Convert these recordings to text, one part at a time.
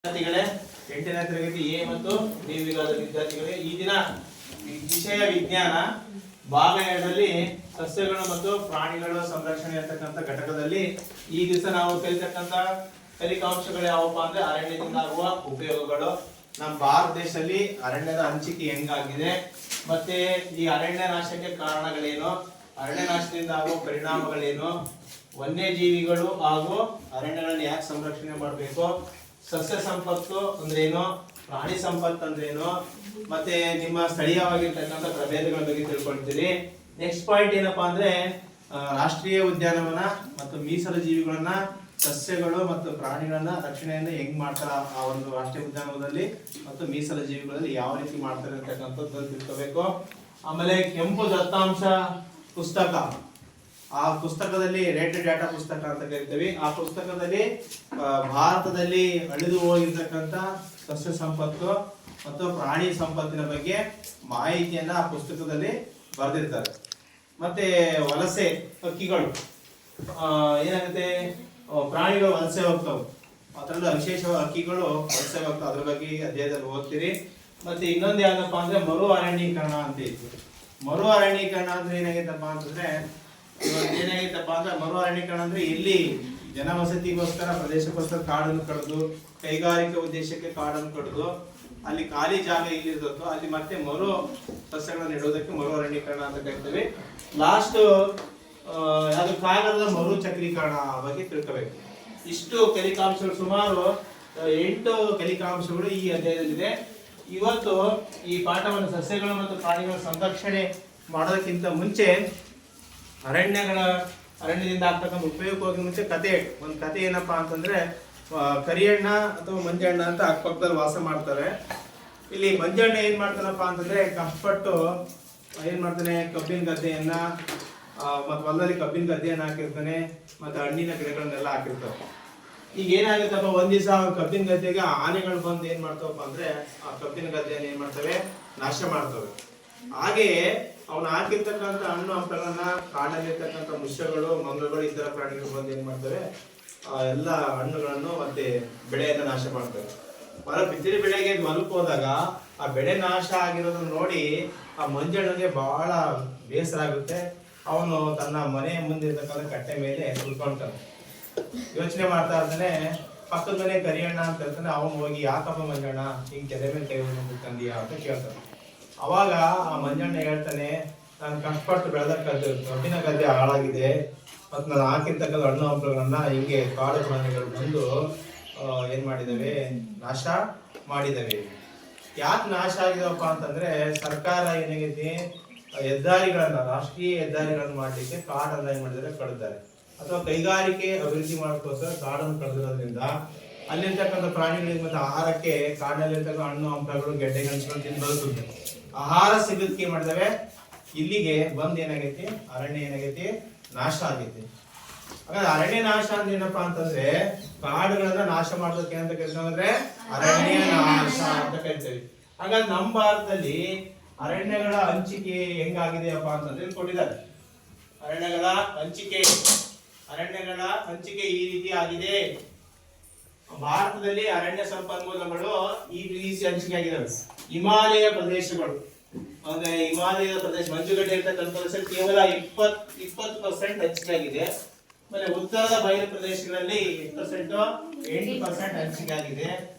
ವಿದ್ಯಾರ್ಥಿಗಳೇ, 8ನೇ ತರಗತಿ ಎ ಮತ್ತು ಬಿ ವಿಭಾಗದ ವಿದ್ಯಾರ್ಥಿಗಳೇ, ಈ ದಿನ ವಿಷಯ ವಿಜ್ಞಾನ ಭಾಗ 2ರಲ್ಲಿ ಸಸ್ಯಗಳು ಮತ್ತು ಪ್ರಾಣಿಗಳ ಸಂರಕ್ಷಣೆ ಅಂತಕ್ಕಂಥ ಘಟಕದಲ್ಲಿ ಈ ದಿವಸ ನಾವು ಕಲಿತಕ್ಕಂಥ ಫಲಿತಾಂಶಗಳು ಯಾವಪ್ಪ ಅಂದ್ರೆ ಅರಣ್ಯದಿಂದ ಆಗುವ ಉಪಯೋಗಗಳು, ನಮ್ಮ ಭಾರತ ದೇಶದಲ್ಲಿ ಅರಣ್ಯದ ಹಂಚಿಕೆ ಹೆಂಗಾಗಿದೆ, ಮತ್ತೆ ಈ ಅರಣ್ಯ ನಾಶಕ್ಕೆ ಕಾರಣಗಳೇನು, ಅರಣ್ಯ ನಾಶದಿಂದ ಆಗುವ ಪರಿಣಾಮಗಳೇನು, ವನ್ಯಜೀವಿಗಳು ಹಾಗೂ ಅರಣ್ಯಗಳನ್ನು ಯಾಕೆ ಸಂರಕ್ಷಣೆ ಮಾಡಬೇಕು, ಸಸ್ಯ ಸಂಪತ್ತು ಅಂದ್ರೇನು, ಪ್ರಾಣಿ ಸಂಪತ್ತು ಅಂದ್ರೇನು, ಮತ್ತೆ ನಿಮ್ಮ ಸ್ಥಳೀಯವಾಗಿರ್ತಕ್ಕಂಥ ಪ್ರಭೇದಗಳ ಬಗ್ಗೆ ತಿಳ್ಕೊಳ್ತೀರಿ. ನೆಕ್ಸ್ಟ್ ಪಾಯಿಂಟ್ ಏನಪ್ಪಾ ಅಂದ್ರೆ ರಾಷ್ಟ್ರೀಯ ಉದ್ಯಾನವನ ಮತ್ತು ಮೀಸಲು ಜೀವಿಗಳನ್ನ, ಸಸ್ಯಗಳು ಮತ್ತು ಪ್ರಾಣಿಗಳನ್ನ ರಕ್ಷಣೆಯನ್ನ ಹೆಂಗ್ ಮಾಡ್ತಾರ ಆ ಒಂದು ರಾಷ್ಟ್ರೀಯ ಉದ್ಯಾನವನದಲ್ಲಿ ಮತ್ತು ಮೀಸಲು ಜೀವಿಗಳಲ್ಲಿ ಯಾವ ರೀತಿ ಮಾಡ್ತಾರೆ ಅಂತಕ್ಕಂಥದ್ದು ತಿಳ್ಕೋಬೇಕು. ಆಮೇಲೆ ಕೆಂಪು ದತ್ತಾಂಶ ಪುಸ್ತಕ, ಆ ಪುಸ್ತಕದಲ್ಲಿ ರೇಟೆಡ್ ಡಾಟಾ ಪುಸ್ತಕ ಅಂತ ಕರಿತೀವಿ. ಆ ಪುಸ್ತಕದಲ್ಲಿ ಭಾರತದಲ್ಲಿ ಅಳಿದು ಹೋಗಿರ್ತಕ್ಕಂಥ ಸಸ್ಯ ಸಂಪತ್ತು ಮತ್ತು ಪ್ರಾಣಿ ಸಂಪತ್ತಿನ ಬಗ್ಗೆ ಮಾಹಿತಿಯನ್ನ ಆ ಪುಸ್ತಕದಲ್ಲಿ ಬರೆದಿರ್ತಾರೆ. ಮತ್ತೆ ವಲಸೆ ಹಕ್ಕಿಗಳು ಏನಾಗುತ್ತೆ, ಪ್ರಾಣಿಗಳು ವಲಸೆ ಹೋಗ್ತಾವೆ, ಅದರಲ್ಲೂ ವಿಶೇಷವಾಗಿ ಹಕ್ಕಿಗಳು ವಲಸೆ ಹೋಗ್ತಾವೆ, ಅದ್ರ ಬಗ್ಗೆ ಅಧ್ಯಯನದಲ್ಲಿ ಓದ್ತೀರಿ. ಮತ್ತೆ ಇನ್ನೊಂದು ಯಾವ್ದಪ್ಪ ಅಂದ್ರೆ ಮರು ಅರಣ್ಯೀಕರಣ ಅಂತ ಇತ್ತು. ಮರು ಅರಣ್ಯೀಕರಣ ಅಂದ್ರೆ ಏನಾಗೈತಪ್ಪ ಅಂತಂದ್ರೆ ಮರು ಅರಣ್ಯೀಕರಣ ಅಂದ್ರೆ ಎಲ್ಲಿ ಜನವಸತಿಗೋಸ್ಕರ ಪ್ರದೇಶಕ್ಕೋಸ್ಕರ ಕಾಡನ್ನು ಕಡಿದು ಕೈಗಾರಿಕಾ ಉದ್ದೇಶಕ್ಕೆ ಕಾಡನ್ನು ಕಡಿದು ಅಲ್ಲಿ ಖಾಲಿ ಜಾಗ ಇಲ್ಲಿರ್ತದೋ ಅಲ್ಲಿ ಮತ್ತೆ ಮರು ಸಸ್ಯಗಳನ್ನು ನೆಡುವುದಕ್ಕೆ ಮರು ಅರಣ್ಯೀಕರಣ ಅಂತ ಕರಿತೀವಿ. ಲಾಸ್ಟ್ ಅದು ಕಾಗದದ ಮರು ಚಕ್ರೀಕರಣ ಬಗ್ಗೆ ತಿಳ್ಕೋಬೇಕು. ಇಷ್ಟು ಕಲಿಕಾಂಶಗಳು, ಸುಮಾರು 8 ಕಲಿಕಾಂಶಗಳು ಈ ಅಧ್ಯಾಯದಲ್ಲಿದೆ. ಇವತ್ತು ಈ ಪಾಠವನ್ನು ಸಸ್ಯಗಳು ಮತ್ತು ಪ್ರಾಣಿಗಳ ಸಂರಕ್ಷಣೆ ಮಾಡೋದಕ್ಕಿಂತ ಮುಂಚೆ ಅರಣ್ಯದಿಂದ ಆಗ್ತಕ್ಕಂಥ ಉಪಯೋಗವಾಗಿ ಮುಂಚೆ ಒಂದು ಕತೆ ಏನಪ್ಪಾ ಅಂತಂದ್ರೆ, ಕರಿಯಣ್ಣ ಅಥವಾ ಮಂಜಣ್ಣ ಅಂತ ಅಕ್ಕಪಕ್ಕದಲ್ಲಿ ವಾಸ ಮಾಡ್ತಾರೆ. ಇಲ್ಲಿ ಮಂಜಣ್ಣ ಏನ್ ಮಾಡ್ತಾನಪ್ಪ ಅಂತಂದ್ರೆ ಕಷ್ಟಪಟ್ಟು ಏನ್ ಮಾಡ್ತಾನೆ, ಕಬ್ಬಿನ ಗದ್ದೆಯನ್ನ ಮತ್ತೆ ಹೊಲದಲ್ಲಿ ಕಬ್ಬಿನ ಗದ್ದೆಯನ್ನ ಹಾಕಿರ್ತಾನೆ, ಮತ್ತೆ ಹಣ್ಣಿನ ಗಿಡಗಳನ್ನೆಲ್ಲ ಹಾಕಿರ್ತಾರೆ. ಈಗ ಏನಾಗುತ್ತಪ್ಪ, ಒಂದ್ ದಿವಸ ಕಬ್ಬಿನ ಗದ್ದೆಗೆ ಆನೆಗಳು ಬಂದು ಏನ್ ಮಾಡ್ತಾವಪ್ಪ ಅಂದ್ರೆ ಆ ಕಬ್ಬಿನ ಗದ್ದೆಯನ್ನು ಏನ್ ಮಾಡ್ತವೆ, ನಾಶ ಮಾಡ್ತವೆ. ಹಾಗೆಯೇ ಅವನು ಹಾಕಿರ್ತಕ್ಕಂಥ ಹಣ್ಣು ಹಂಪಗಳನ್ನ ಕಾಡಲ್ಲಿರ್ತಕ್ಕಂಥ ಮುಷ್ಯಗಳು, ಮಂಗಗಳು, ಇತರ ಪ್ರಾಣಿಗಳು ಬಂದು ಏನ್ ಮಾಡ್ತವೆ, ಎಲ್ಲ ಹಣ್ಣುಗಳನ್ನು ಮತ್ತೆ ಬೆಳೆಯನ್ನ ನಾಶ ಮಾಡ್ತವೆ. ಬಿಸಿಲು ಬೆಳೆಗೆ ಮಲಕ್ ಹೋದಾಗ ಆ ಬೆಳೆ ನಾಶ ಆಗಿರೋದನ್ನ ನೋಡಿ ಆ ಮಂಜಣ್ಣಗೆ ಬಹಳ ಬೇಸರ ಆಗುತ್ತೆ. ಅವನು ತನ್ನ ಮನೆ ಮುಂದೆ ಇರ್ತಕ್ಕಂಥ ಕಟ್ಟೆ ಮೇಲೆ ಕುತ್ಕೊಳ್ತಾನೆ, ಯೋಚನೆ ಮಾಡ್ತಾ ಇರ್ತಾನೆ. ಪಕ್ಕದ ಮನೆ ಕರಿಯಣ್ಣ ಅಂತ ಹೇಳ್ತಾನೆ. ಅವನು ಹೋಗಿ ಯಾಕಪ್ಪ ಮಂಜಣ್ಣ ಹಿಂಗ್ ಕೆರೆ ಮೇಲೆ ಕೈ ತಂದೀಯ ಅಂತ ಕೇಳ್ತಾನೆ. ಅವಾಗ ಆ ಮಂಜಣ್ಣ ಹೇಳ್ತಾನೆ, ನಾನು ಕಷ್ಟಪಟ್ಟು ಬೆಳೆದಕ್ಕಂತ ಕಬ್ಬಿನ ಗದ್ದೆ ಹಾಳಾಗಿದೆ, ಮತ್ತು ನಾನು ಹಾಕಿರ್ತಕ್ಕಂಥ ಹಣ್ಣು ಹಂಪಗಳನ್ನ ಹಿಂಗೆ ಕಾಡು ಪ್ರಾಣಿಗಳು ಬಂದು ಏನ್ ಮಾಡಿದವೆ, ನಾಶ ಮಾಡಿದವೆ. ಯಾಕೆ ನಾಶ ಆಗಿದವಪ್ಪ ಅಂತಂದ್ರೆ ಸರ್ಕಾರ ಏನಾಗೈತಿ, ಹೆದ್ದಾರಿಗಳನ್ನ, ರಾಷ್ಟ್ರೀಯ ಹೆದ್ದಾರಿಗಳನ್ನ ಮಾಡ್ಲಿಕ್ಕೆ ಕಾಡನ್ನ ಏನ್ ಮಾಡಿದರೆ ಕಡಿದ್ದಾರೆ, ಅಥವಾ ಕೈಗಾರಿಕೆ ಅಭಿವೃದ್ಧಿ ಮಾಡೋಕ್ಕೋಸ್ಕರ ಕಾಡನ್ನು ಕಡಿದಿರೋದ್ರಿಂದ ಅಲ್ಲಿರ್ತಕ್ಕಂಥ ಪ್ರಾಣಿಗಳಿಗೆ ಮತ್ತೆ ಆಹಾರಕ್ಕೆ ಕಾಡಿನಲ್ಲಿರ್ತಕ್ಕಂಥ ಹಣ್ಣು ಹಂಪಗಳು, ಗೆಡ್ಡೆ ಗೆಣಸುಗಳು ತಿಂದು ಬದುಕುತ್ತೆ. ಆಹಾರ ಸಿಗೋದಕ್ಕೆ ಏನ್ ಮಾಡಿದಾವೆ, ಇಲ್ಲಿಗೆ ಬಂದ್ ಏನಾಗೈತಿ, ಅರಣ್ಯ ಏನಾಗೈತಿ, ನಾಶ ಆಗೈತಿ. ಹಾಗಾದ್ರೆ ಅರಣ್ಯ ನಾಶ ಅಂದ್ರೆ ಏನಪ್ಪಾ ಅಂತಂದ್ರೆ ಕಾಡುಗಳನ್ನ ನಾಶ ಮಾಡೋದಕ್ಕೆ ಏನಂತ ಕರಿತೀವಿ ಅಂದ್ರೆ ಅರಣ್ಯ ನಾಶ ಅಂತ ಕರಿತೀವಿ. ಹಾಗಾದ್ರೆ ನಮ್ಮ ಭಾರತದಲ್ಲಿ ಅರಣ್ಯಗಳ ಹಂಚಿಕೆ ಹೆಂಗಾಗಿದೆಯಪ್ಪ ಅಂತಂದ್ರೆ ಕೊಟ್ಟಿದ್ದಾರೆ. ಅರಣ್ಯಗಳ ಹಂಚಿಕೆ ಈ ರೀತಿ ಆಗಿದೆ. ಭಾರತದಲ್ಲಿ ಅರಣ್ಯ ಸಂಪನ್ಮೂಲಗಳು ಈ ರೀತಿ ಹಂಚಿಕೆ ಆಗಿದ್ದಾವೆ. ಹಿಮಾಲಯ ಪ್ರದೇಶಗಳು ಅಂದ್ರೆ ಹಿಮಾಲಯದ ಪ್ರದೇಶ, ಮಂಜುಗಡ್ಡೆ ಇರ್ತಕ್ಕಂಥ ಪ್ರದೇಶ ಕೇವಲ 20% ಹಂಚಿಕೆ ಆಗಿದೆ. ಆಮೇಲೆ ಉತ್ತರದ ಬಯಲು ಪ್ರದೇಶಗಳಲ್ಲಿ 8% ಹಂಚಿಕೆ ಆಗಿದೆ.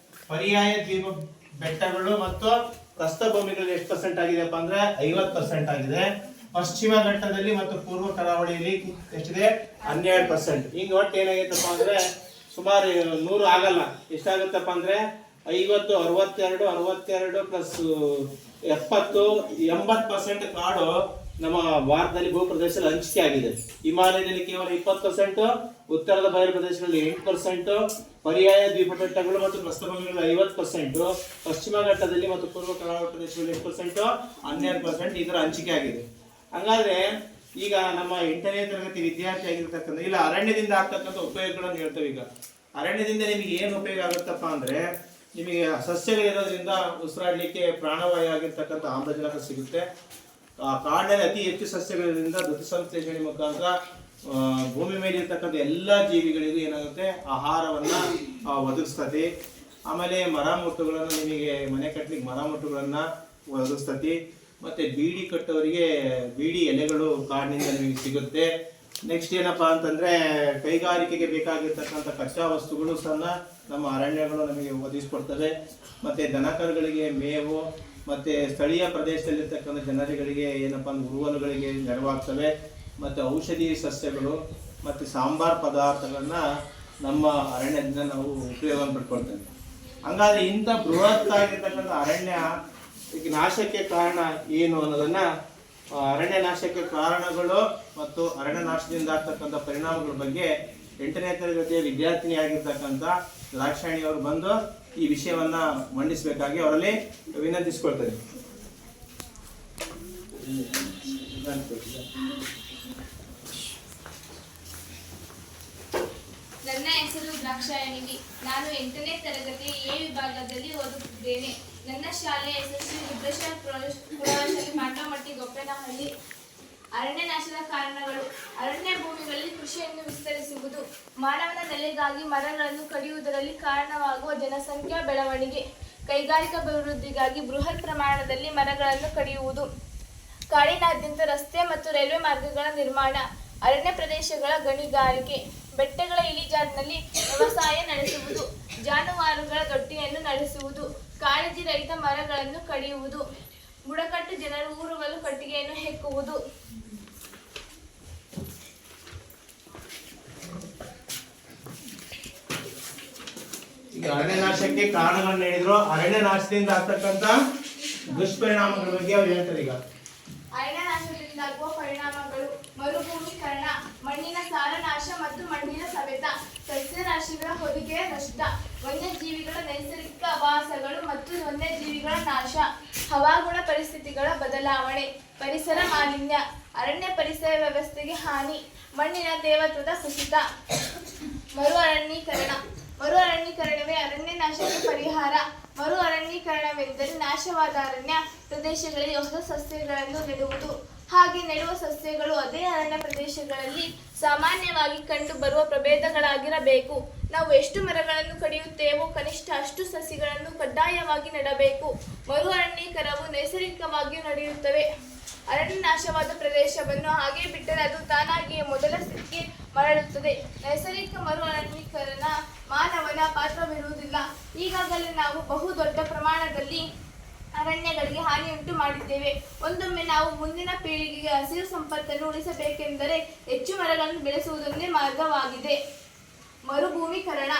ಪರ್ಯಾಯ ದ್ವೀಪ ಬೆಟ್ಟಗಳು ಮತ್ತು ಪ್ರಸ್ಥಭೂಮಿಗಳಲ್ಲಿ ಎಷ್ಟು % ಆಗಿದೆಪ್ಪ ಅಂದ್ರೆ 50% ಆಗಿದೆ. ಪಶ್ಚಿಮ ಘಟ್ಟದಲ್ಲಿ ಮತ್ತು ಪೂರ್ವ ಕರಾವಳಿಯಲ್ಲಿ ಎಷ್ಟಿದೆ, 12%. ಹಿಂಗ ಒಟ್ಟು ಏನಾಗೈತಪ್ಪ ಅಂದ್ರೆ ಸುಮಾರು 100 ಆಗಲ್ಲ, ಎಷ್ಟಾಗುತ್ತಪ್ಪ ಅಂದ್ರೆ 50, 62 ಪ್ಲಸ್ 70, 80% ಕಾಡು ನಮ್ಮ ಭಾರತದಲ್ಲಿ ಭೂಪ್ರದೇಶದಲ್ಲಿ ಹಂಚಿಕೆ ಆಗಿದೆ. ಹಿಮಾಲಯದಲ್ಲಿ ಕೇವಲ 20%, ಉತ್ತರದ ಬಯಲು ಪ್ರದೇಶಗಳಲ್ಲಿ 8%, ಪರ್ಯಾಯ ದ್ವೀಪ ಬೆಟ್ಟಗಳು ಮತ್ತು ಪ್ರಸ್ಥಭೂಮಿಗಳಲ್ಲಿ 50%, ಪಶ್ಚಿಮ ಘಟ್ಟದಲ್ಲಿ ಮತ್ತು ಪೂರ್ವ ಕರಾವಳಿ ಪ್ರದೇಶಗಳಲ್ಲಿ 8%, 12% ಇದರ ಹಂಚಿಕೆ ಆಗಿದೆ. ಹಂಗಾದ್ರೆ ಈಗ ನಮ್ಮ 8ನೇ ತರಗತಿ ವಿದ್ಯಾರ್ಥಿ ಆಗಿರ್ತಕ್ಕಂಥ ಇಲ್ಲ ಅರಣ್ಯದಿಂದ ಆಗ್ತಕ್ಕಂಥ ಉಪಯೋಗಗಳನ್ನು ಹೇಳ್ತೇವೆ. ಈಗ ಅರಣ್ಯದಿಂದ ನಿಮಗೆ ಏನು ಉಪಯೋಗ ಆಗುತ್ತಪ್ಪ ಅಂದ್ರೆ, ನಿಮಗೆ ಸಸ್ಯಗಳಿರೋದ್ರಿಂದ ಉಸಿರಾಡ್ಲಿಕ್ಕೆ ಪ್ರಾಣವಾಯು ಆಗಿರ್ತಕ್ಕಂಥ ಆಮ್ಲಜನಕ ಸಿಗುತ್ತೆ. ಕಾಡಿನಲ್ಲಿ ಅತಿ ಹೆಚ್ಚು ಸಸ್ಯಗಳಿಂದ ದ್ಯುತಿಸಂಶ್ಲೇಷಣೆ ಮುಖಾಂತರ ಭೂಮಿ ಮೇಲೆ ಇರ್ತಕ್ಕಂಥ ಎಲ್ಲ ಜೀವಿಗಳಿಗೂ ಏನಾಗುತ್ತೆ, ಆಹಾರವನ್ನ ಒದಗಿಸ್ತದೆ. ಆಮೇಲೆ ಮರ ಮುಟ್ಟುಗಳನ್ನು ನಿಮಗೆ ಮನೆ ಕಟ್ಟಲಿಕ್ಕೆ ಮರ ಮುಟ್ಟುಗಳನ್ನ ಒದಗಿಸ್ತತಿ. ಮತ್ತೆ ಬೀಡಿ ಕಟ್ಟೋರಿಗೆ ಬೀಡಿ ಎಲೆಗಳು ಕಾಡಿನಿಂದ ನಿಮಗೆ ಸಿಗುತ್ತೆ. ನೆಕ್ಸ್ಟ್ ಏನಪ್ಪಾ ಅಂತಂದ್ರೆ ಕೈಗಾರಿಕೆಗೆ ಬೇಕಾಗಿರ್ತಕ್ಕಂಥ ಕಚ್ಚಾ ವಸ್ತುಗಳು ಸಹ ನಮ್ಮ ಅರಣ್ಯಗಳು ನಮಗೆ ಒದಗಿಸ್ಕೊಡ್ತವೆ. ಮತ್ತೆ ದನಕರುಗಳಿಗೆ ಮೇವು, ಮತ್ತೆ ಸ್ಥಳೀಯ ಪ್ರದೇಶದಲ್ಲಿರ್ತಕ್ಕಂಥ ಜನರುಗಳಿಗೆ ಏನಪ್ಪಾ ಅಂದ್ರೆ ಉರುವಲುಗಳಿಗೆ ನೆರವಾಗ್ತವೆ. ಮತ್ತೆ ಔಷಧಿ ಸಸ್ಯಗಳು ಮತ್ತೆ ಸಾಂಬಾರ್ ಪದಾರ್ಥಗಳನ್ನ ನಮ್ಮ ಅರಣ್ಯದಿಂದ ನಾವು ಉಪಯೋಗ ಪಡ್ಕೊಳ್ತೇವೆ. ಹಂಗಾದ್ರೆ ಇಂಥ ಬೃಹತ್ ಆಗಿರ್ತಕ್ಕಂಥ ಅರಣ್ಯ ನಾಶಕ್ಕೆ ಕಾರಣ ಏನು ಅನ್ನೋದನ್ನ, ಅರಣ್ಯ ನಾಶಕ್ಕೆ ಕಾರಣಗಳು ಮತ್ತು ಅರಣ್ಯ ನಾಶದಿಂದ ಆಗ್ತಕ್ಕಂಥ ಪರಿಣಾಮಗಳ ಬಗ್ಗೆ 8ನೇ ತರಗತಿಯ ವಿದ್ಯಾರ್ಥಿನಿ ಆಗಿರ್ತಕ್ಕಂಥ ದ್ರಾಕ್ಷಾಯಣಿ ಅವರು ಬಂದು ಈ ವಿಷಯವನ್ನ ಮಂಡಿಸಬೇಕಾಗಿ ಅವರಲ್ಲಿ ವಿನಂತಿಸಿಕೊಳ್ತೇನೆ. ನನ್ನ ಹೆಸರು ದ್ರಾಕ್ಷಾಯಣಿ. ನಾನು 8ನೇ ತರಗತಿ ಎ ವಿಭಾಗದಲ್ಲಿ ಓದುತ್ತಿದ್ದೇನೆ. ನನ್ನ ಶಾಲೆಯ ಯಶಸ್ವಿ ರುದ್ರೇಶ್ವರ ಪ್ರೌಢಶಾಲೆ ಮಾಟಮಟ್ಟಿ ಗೊಪ್ಪೇನಹಳ್ಳಿ. ಅರಣ್ಯ ನಾಶದ ಕಾರಣಗಳು: ಅರಣ್ಯ ಭೂಮಿಗಳಲ್ಲಿ ಕೃಷಿಯನ್ನು ವಿಸ್ತರಿಸುವುದು, ಮಾನವನ ನೆಲೆಗಾಗಿ ಮರಗಳನ್ನು ಕಡಿಯುವುದರಲ್ಲಿ ಕಾರಣವಾಗುವ ಜನಸಂಖ್ಯಾ ಬೆಳವಣಿಗೆ, ಕೈಗಾರಿಕಾ ಅಭಿವೃದ್ಧಿಗಾಗಿ ಬೃಹತ್ ಪ್ರಮಾಣದಲ್ಲಿ ಮರಗಳನ್ನು ಕಡಿಯುವುದು, ಕಾಡಿನಾದ್ಯಂತ ರಸ್ತೆ ಮತ್ತು ರೈಲ್ವೆ ಮಾರ್ಗಗಳ ನಿರ್ಮಾಣ, ಅರಣ್ಯ ಪ್ರದೇಶಗಳ ಗಣಿಗಾರಿಕೆ, ಬೆಟ್ಟಗಳ ಇಳಿಜಾರಿನಲ್ಲಿ ವ್ಯವಸಾಯ ನಡೆಸುವುದು, ಜಾನುವಾರುಗಳ ದೊಡ್ಡಿಯನ್ನು ನಡೆಸುವುದು, ಕಾಳಜಿ ರಹಿತ ಮರಗಳನ್ನು ಕಡಿಯುವುದು, ಬುಡಕಟ್ಟು ಜನರು ಊರುಗಳು ಕಟ್ಟಿಗೆಯನ್ನು ಹೆಕ್ಕುವುದು. ಈಗ ಅರಣ್ಯ ನಾಶಕ್ಕೆ ಕಾರಣಗಳನ್ನ ಹೇಳಿದ್ರು. ಅರಣ್ಯ ನಾಶದಿಂದ ಆಗ್ತಕ್ಕಂಥ ದುಷ್ಪರಿಣಾಮಗಳ ಬಗ್ಗೆ ಅವ್ರು ಹೇಳ್ತಾರೆ. ಈಗ ಅರಣ್ಯ ನಾಶದಿಂದಾಗುವ ಪರಿಣಾಮಗಳು: ಮರುಭೂಮೀಕರಣ, ಮಣ್ಣಿನ ಸಾರನಾಶ ಮತ್ತು ಮಣ್ಣಿನ ಸವೆತ, ಸಸ್ಯರಾಶಿಗಳ ಹೊದಿಕೆಯ ನಷ್ಟ, ವನ್ಯಜೀವಿಗಳ ನೈಸರ್ಗಿಕ ಆವಾಸಗಳು ಮತ್ತು ವನ್ಯಜೀವಿಗಳ ನಾಶ, ಹವಾಗುಣ ಪರಿಸ್ಥಿತಿಗಳ ಬದಲಾವಣೆ, ಪರಿಸರ ಮಾಲಿನ್ಯ, ಅರಣ್ಯ ಪರಿಸರ ವ್ಯವಸ್ಥೆಗೆ ಹಾನಿ, ಮಣ್ಣಿನ ತೇವತ್ವದ ಕುಸಿತ. ಮರು ಅರಣ್ಯೀಕರಣ. ಮರು ಅರಣ್ಯೀಕರಣವೇ ಅರಣ್ಯ ನಾಶಕ್ಕೆ ಪರಿಹಾರ. ಮರು ಅರಣ್ಯೀಕರಣವೆಂದರೆ ನಾಶವಾದ ಅರಣ್ಯ ಪ್ರದೇಶಗಳಲ್ಲಿ ಹೊಸ ಸಸ್ಯಗಳನ್ನು ನೆಡುವುದು. ಹಾಗೆ ನೆಡುವ ಸಸ್ಯಗಳು ಅದೇ ಅರಣ್ಯ ಪ್ರದೇಶಗಳಲ್ಲಿ ಸಾಮಾನ್ಯವಾಗಿ ಕಂಡು ಬರುವ ಪ್ರಭೇದಗಳಾಗಿರಬೇಕು. ನಾವು ಎಷ್ಟು ಮರಗಳನ್ನು ಕಡಿಯುತ್ತೇವೋ ಕನಿಷ್ಠ ಅಷ್ಟು ಸಸಿಗಳನ್ನು ಕಡ್ಡಾಯವಾಗಿ ನೆಡಬೇಕು. ಮರು ಅರಣ್ಯೀಕರಣವು ನೈಸರ್ಗಿಕವಾಗಿಯೂ ನಡೆಯುತ್ತವೆ. ಅರಣ್ಯ ನಾಶವಾದ ಪ್ರದೇಶವನ್ನು ಹಾಗೆ ಬಿಟ್ಟರೆ ಅದು ತಾನಾಗಿಯೇ ಮೊದಲ ಸ್ಥಿತಿಗೆ ಮರಳುತ್ತದೆ. ನೈಸರ್ಗಿಕ ಮರು ಅರಣ್ಯೀಕರಣ ಮಾನವನ ಪಾತ್ರವಿರುವುದಿಲ್ಲ. ಈಗಾಗಲೇ ನಾವು ಬಹುದೊಡ್ಡ ಪ್ರಮಾಣದಲ್ಲಿ ಅರಣ್ಯಗಳಿಗೆ ಹಾನಿಯುಂಟು ಮಾಡಿದ್ದೇವೆ. ಒಂದೊಮ್ಮೆ ನಾವು ಮುಂದಿನ ಪೀಳಿಗೆಗೆ ಹಸಿರು ಸಂಪತ್ತನ್ನು ಉಳಿಸಬೇಕೆಂದರೆ ಹೆಚ್ಚು ಮರಗಳನ್ನು ಬೆಳೆಸುವುದೊಂದೇ ಮಾರ್ಗವಾಗಿದೆ. ಮರುಭೂಮೀಕರಣ.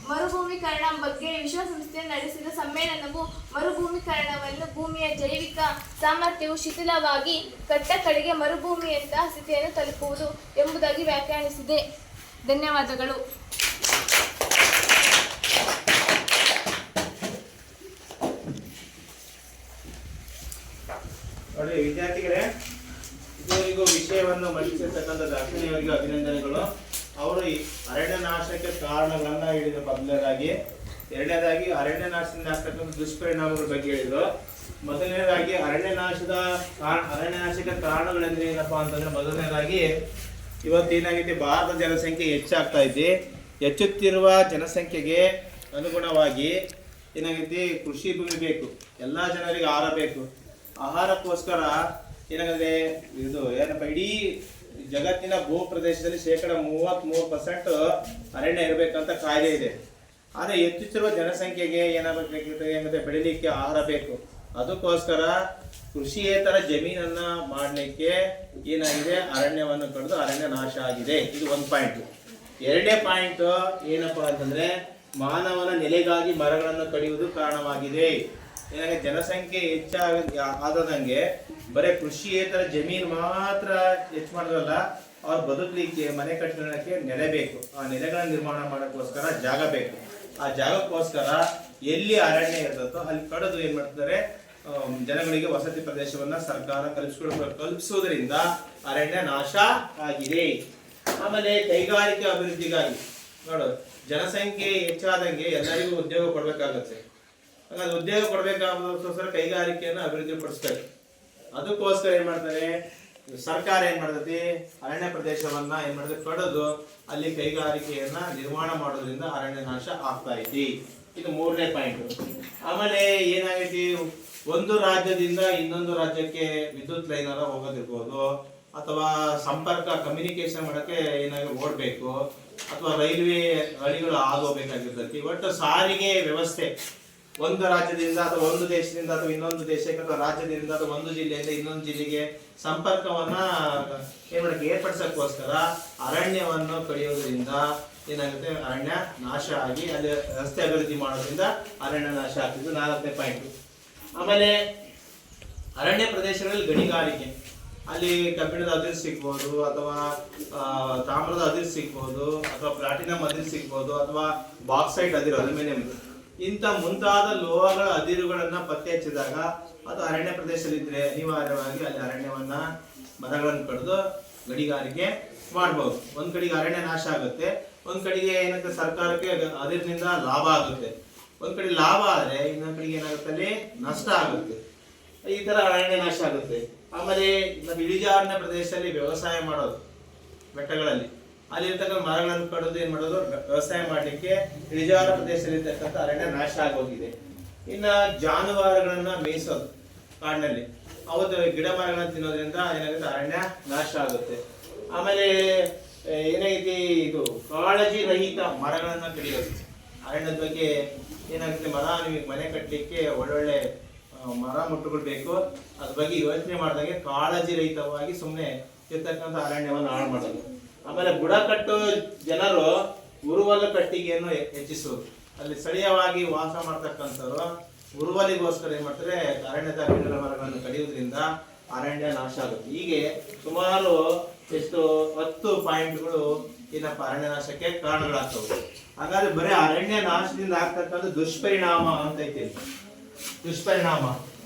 ಮರುಭೂಮೀಕರಣ ಬಗ್ಗೆ ವಿಶ್ವಸಂಸ್ಥೆ ನಡೆಸಿದ ಸಮ್ಮೇಳನವು ಮರುಭೂಮೀಕರಣವನ್ನು ಭೂಮಿಯ ಜೈವಿಕ ಸಾಮರ್ಥ್ಯವು ಶಿಥಿಲವಾಗಿ ಕಟ್ಟ ಕಡೆಗೆ ಮರುಭೂಮಿಯಂತಹ ಸ್ಥಿತಿಯನ್ನು ತಲುಪುವುದು ಎಂಬುದಾಗಿ ವ್ಯಾಖ್ಯಾನಿಸಿದೆ. ಧನ್ಯವಾದಗಳು. ನೋಡಿ ವಿದ್ಯಾರ್ಥಿಗಳೇ, ಇದುವರೆಗೂ ವಿಷಯವನ್ನು ಮಂಡಿಸಿರ್ತಕ್ಕಂಥ ದಾಕ್ಷಿಣಿಯವರಿಗೆ ಅಭಿನಂದನೆಗಳು. ಅವರು ಈ ಅರಣ್ಯ ನಾಶಕ್ಕೆ ಕಾರಣಗಳನ್ನ ಹೇಳಿದ್ರು ಮೊದಲನೇದಾಗಿ. ಎರಡನೇದಾಗಿ ಅರಣ್ಯ ನಾಶದಿಂದ ಆಗ್ತಕ್ಕಂಥ ದುಷ್ಪರಿಣಾಮಗಳ ಬಗ್ಗೆ ಹೇಳಿದ್ರು. ಮೊದಲನೇದಾಗಿ ಅರಣ್ಯ ನಾಶಕ್ಕೆ ಕಾರಣಗಳೆಂದ್ರೆ ಏನಪ್ಪಾ ಅಂತಂದ್ರೆ, ಮೊದಲನೇದಾಗಿ ಇವತ್ತೇನಾಗಿದೆ, ಭಾರತ ಜನಸಂಖ್ಯೆ ಹೆಚ್ಚಾಗ್ತಾ ಇದೆ. ಹೆಚ್ಚುತ್ತಿರುವ ಜನಸಂಖ್ಯೆಗೆ ಅನುಗುಣವಾಗಿ ಏನಾಗೈತಿ, ಕೃಷಿ ಭೂಮಿ ಬೇಕು, ಎಲ್ಲ ಜನರಿಗೆ ಆಹಾರ ಬೇಕು. ಆಹಾರಕ್ಕೋಸ್ಕರ ಏನಾಗಿದೆ, ಇದು ಏನಪ್ಪ, ಇಡೀ ಜಗತ್ತಿನ ಭೂ ಪ್ರದೇಶದಲ್ಲಿ 33% ಅರಣ್ಯ ಇರಬೇಕಂತ ಕಾಯ್ದೆ ಇದೆ. ಆದರೆ ಹೆಚ್ಚುತ್ತಿರುವ ಜನಸಂಖ್ಯೆಗೆ ಏನಾಗಬೇಕಿದೆ, ಬೆಳಿಲಿಕ್ಕೆ ಆಹಾರ ಬೇಕು. ಅದಕ್ಕೋಸ್ಕರ ಕೃಷಿಯೇತರ ಜಮೀನನ್ನ ಮಾಡಲಿಕ್ಕೆ ಏನಾಗಿದೆ, ಅರಣ್ಯವನ್ನು ಕಡಿದು ಅರಣ್ಯ ನಾಶ ಆಗಿದೆ. ಇದು ಒಂದು ಪಾಯಿಂಟ್. ಎರಡನೇ ಪಾಯಿಂಟ್ ಏನಪ್ಪಾ ಅಂತಂದ್ರೆ, ಮಾನವನ ನೆಲೆಗಾಗಿ ಮರಗಳನ್ನು ಕಡಿಯುವುದು ಕಾರಣವಾಗಿದೆ. ಏನಾಗಿದೆ, ಜನಸಂಖ್ಯೆ ಆದಂಗೆ ಬರೀ ಕೃಷಿಯೇತರ ಜಮೀನು ಮಾತ್ರ ಹೆಚ್ಚು ಮಾಡೋದಲ್ಲ, ಅವ್ರು ಬದುಕಲಿಕ್ಕೆ, ಮನೆ ಕಟ್ಟಲಿಕ್ಕೆ ನೆಲೆ ಬೇಕು. ಆ ನೆಲೆಗಳನ್ನು ನಿರ್ಮಾಣ ಮಾಡೋಕ್ಕೋಸ್ಕರ ಜಾಗ ಬೇಕು. ಆ ಜಾಗಕ್ಕೋಸ್ಕರ ಎಲ್ಲಿ ಅರಣ್ಯ ಇರ್ತದೋ ಅಲ್ಲಿ ಕಡಿದು ಏನ್ ಮಾಡ್ತಾರೆ, ಜನಗಳಿಗೆ ವಸತಿ ಪ್ರದೇಶವನ್ನ ಸರ್ಕಾರ ಕಲ್ಪಿಸುವುದರಿಂದ ಅರಣ್ಯ ನಾಶ ಆಗಿದೆ. ಆಮೇಲೆ ಕೈಗಾರಿಕಾ ಅಭಿವೃದ್ಧಿಗಾಗಿ ನೋಡು, ಜನಸಂಖ್ಯೆ ಹೆಚ್ಚಾದಂಗೆ ಎಲ್ಲರಿಗೂ ಉದ್ಯೋಗ ಕೊಡ್ಬೇಕಾಗತ್ತೆ. ಹಾಗಾದ್ರೆ ಉದ್ಯೋಗ ಕೊಡ್ಬೇಕಾಗೋಸ್ಕರ ಕೈಗಾರಿಕೆಯನ್ನು ಅಭಿವೃದ್ಧಿ ಪಡಿಸ್ಬೇಕು. ಅದಕ್ಕೋಸ್ಕರ ಏನ್ ಮಾಡ್ತಾರೆ, ಸರ್ಕಾರ ಏನ್ ಮಾಡ್ತೈತಿ, ಅರಣ್ಯ ಪ್ರದೇಶವನ್ನ ಏನ್ ಮಾಡ್ತೈತಿ, ಕಡಿದು ಅಲ್ಲಿ ಕೈಗಾರಿಕೆಯನ್ನ ನಿರ್ಮಾಣ ಮಾಡೋದ್ರಿಂದ ಅರಣ್ಯ ನಾಶ ಆಗ್ತಾ ಐತಿ. ಇದು 3ನೇ ಪಾಯಿಂಟ್. ಆಮೇಲೆ ಏನಾಗೈತಿ, ಒಂದು ರಾಜ್ಯದಿಂದ ಇನ್ನೊಂದು ರಾಜ್ಯಕ್ಕೆ ವಿದ್ಯುತ್ ಲೈನ್ ಹೋಗೋದಿರ್ಬೋದು, ಅಥವಾ ಸಂಪರ್ಕ ಕಮ್ಯುನಿಕೇಶನ್ ಮಾಡಕ್ಕೆ ಏನಾಗಿ ಓಡಬೇಕು, ಅಥವಾ ರೈಲ್ವೆ ಹಳಿಗಳು ಆಗೋಬೇಕಾಗಿರ್ತೈತಿ. ಒಟ್ಟು ಸಾರಿಗೆ ವ್ಯವಸ್ಥೆ ಒಂದು ರಾಜ್ಯದಿಂದ ಅಥವಾ ಒಂದು ದೇಶದಿಂದ ಅಥವಾ ಇನ್ನೊಂದು ದೇಶಕ್ಕೆ, ಅಥವಾ ರಾಜ್ಯದಿಂದ ಅಥವಾ ಒಂದು ಜಿಲ್ಲೆಯಿಂದ ಇನ್ನೊಂದು ಜಿಲ್ಲೆಗೆ ಸಂಪರ್ಕವನ್ನ ಏರ್ಪಡಿಸಕ್ಕೋಸ್ಕರ ಅರಣ್ಯವನ್ನು ಕಡಿಯೋದ್ರಿಂದ ಏನಾಗುತ್ತೆ, ಅರಣ್ಯ ನಾಶ ಆಗಿ ಅಲ್ಲಿ ರಸ್ತೆ ಅಭಿವೃದ್ಧಿ ಮಾಡೋದ್ರಿಂದ ಅರಣ್ಯ ನಾಶ ಆಗ್ತಿದ್ದು 4ನೇ ಪಾಯಿಂಟ್. ಆಮೇಲೆ ಅರಣ್ಯ ಪ್ರದೇಶಗಳಲ್ಲಿ ಗಣಿಗಾರಿಕೆ, ಅಲ್ಲಿ ಕಬ್ಬಿಣದ ಅದಿರು ಸಿಗ್ಬೋದು, ಅಥವಾ ತಾಮ್ರದ ಅದಿರು ಸಿಗ್ಬೋದು, ಅಥವಾ ಪ್ಲಾಟಿನಂ ಅದಿರು ಸಿಗ್ಬೋದು, ಅಥವಾ ಬಾಕ್ಸೈಟ್ ಅದಿರು, ಅಲ್ಯೂಮಿನಿಯಂ, ಇಂಥ ಮುಂತಾದ ಲೋಹಗಳ ಅದಿರುಗಳನ್ನ ಪತ್ತೆ ಹಚ್ಚಿದಾಗ ಅದು ಅರಣ್ಯ ಪ್ರದೇಶದಲ್ಲಿದ್ರೆ ಅನಿವಾರ್ಯವಾಗಿ ಅಲ್ಲಿ ಅರಣ್ಯವನ್ನ ಮರಗಳನ್ನು ಕಡಿದು ಗಣಿಗಾರಿಕೆ ಮಾಡ್ಬೋದು. ಒಂದ್ ಕಡೆಗೆ ಅರಣ್ಯ ನಾಶ ಆಗುತ್ತೆ, ಒಂದ್ ಕಡೆಗೆ ಏನಾಗುತ್ತೆ, ಸರ್ಕಾರಕ್ಕೆ ಅದರಿಂದ ಲಾಭ ಆಗುತ್ತೆ. ಒಂದ್ ಕಡೆ ಲಾಭ ಆದ್ರೆ ಇನ್ನೊಂದ್ ಕಡೆಗೆ ಏನಾಗುತ್ತೆ, ಅಲ್ಲಿ ನಷ್ಟ ಆಗುತ್ತೆ. ಈ ತರ ಅರಣ್ಯ ನಾಶ ಆಗುತ್ತೆ. ಆಮೇಲೆ ನಮ್ಮ ಇಳಿಜಾರಿನ ಪ್ರದೇಶದಲ್ಲಿ ವ್ಯವಸಾಯ ಮಾಡೋದು, ಬೆಟ್ಟಗಳಲ್ಲಿ ಅಲ್ಲಿರ್ತಕ್ಕಂಥ ಮರಗಳನ್ನು ಕಡಿದು ಏನ್ ಮಾಡೋದು, ವ್ಯವಸಾಯ ಮಾಡ್ಲಿಕ್ಕೆ ಇಳಿಜಾರ ಪ್ರದೇಶದಲ್ಲಿ ಇರ್ತಕ್ಕಂಥ ಅರಣ್ಯ ನಾಶ ಆಗೋಗಿದೆ. ಇನ್ನ ಜಾನುವಾರುಗಳನ್ನ ಮೇಯಿಸೋದು ಕಾಡಿನಲ್ಲಿ, ಅವತ್ತು ಗಿಡ ಮರಗಳನ್ನ ತಿನ್ನೋದ್ರಿಂದ ಏನಾಗುತ್ತೆ, ಅರಣ್ಯ ನಾಶ ಆಗುತ್ತೆ. ಆಮೇಲೆ ಏನಾಗೈತಿ, ಇದು ಕಾಳಜಿ ರಹಿತ ಮರಗಳನ್ನ ಕಡಿಯೋದು. ಅರಣ್ಯದ ಬಗ್ಗೆ ಏನಾಗುತ್ತೆ, ನಿಮಗೆ ಮನೆ ಕಟ್ಟಲಿಕ್ಕೆ ಒಳ್ಳೊಳ್ಳೆ ಮರ ಮುಟ್ಟುಗಳು ಬೇಕು, ಅದ್ರ ಬಗ್ಗೆ ಯೋಚನೆ ಮಾಡಿದಾಗೆ ಕಾಳಜಿ ರಹಿತವಾಗಿ ಸುಮ್ಮನೆ ಇರ್ತಕ್ಕಂಥ ಅರಣ್ಯವನ್ನು ಹಾಳು ಮಾಡೋದು. ಆಮೇಲೆ ಬುಡಕಟ್ಟು ಜನರು ಉರುವಲು ಕಟ್ಟಿಗೆಯನ್ನು ಹೆಚ್ಚಿಸುವುದು, ಅಲ್ಲಿ ಸ್ಥಳೀಯವಾಗಿ ವಾಸ ಮಾಡ್ತಕ್ಕಂಥವ್ರು ಉರುವಲಿಗೋಸ್ಕರ ಏನ್ ಮಾಡ್ತಾರೆ, ಅರಣ್ಯದ ಗಿಡ ಮರಗಳನ್ನು ಕಡಿಯೋದ್ರಿಂದ ಅರಣ್ಯ ನಾಶ ಆಗುತ್ತೆ. ಹೀಗೆ ಸುಮಾರು 10 ಪಾಯಿಂಟ್ಗಳು ಏನಪ್ಪ ಅರಣ್ಯ ನಾಶಕ್ಕೆ ಕಾರಣಗಳಾಗ್ತವೆ. ಹಾಗಾದ್ರೆ ಬರೀ ಅರಣ್ಯ ನಾಶದಿಂದ ಆಗ್ತಕ್ಕಂಥ ದುಷ್ಪರಿಣಾಮ ಅಂತ ಐತಿ. ದುಷ್ಪರಿಣಾಮ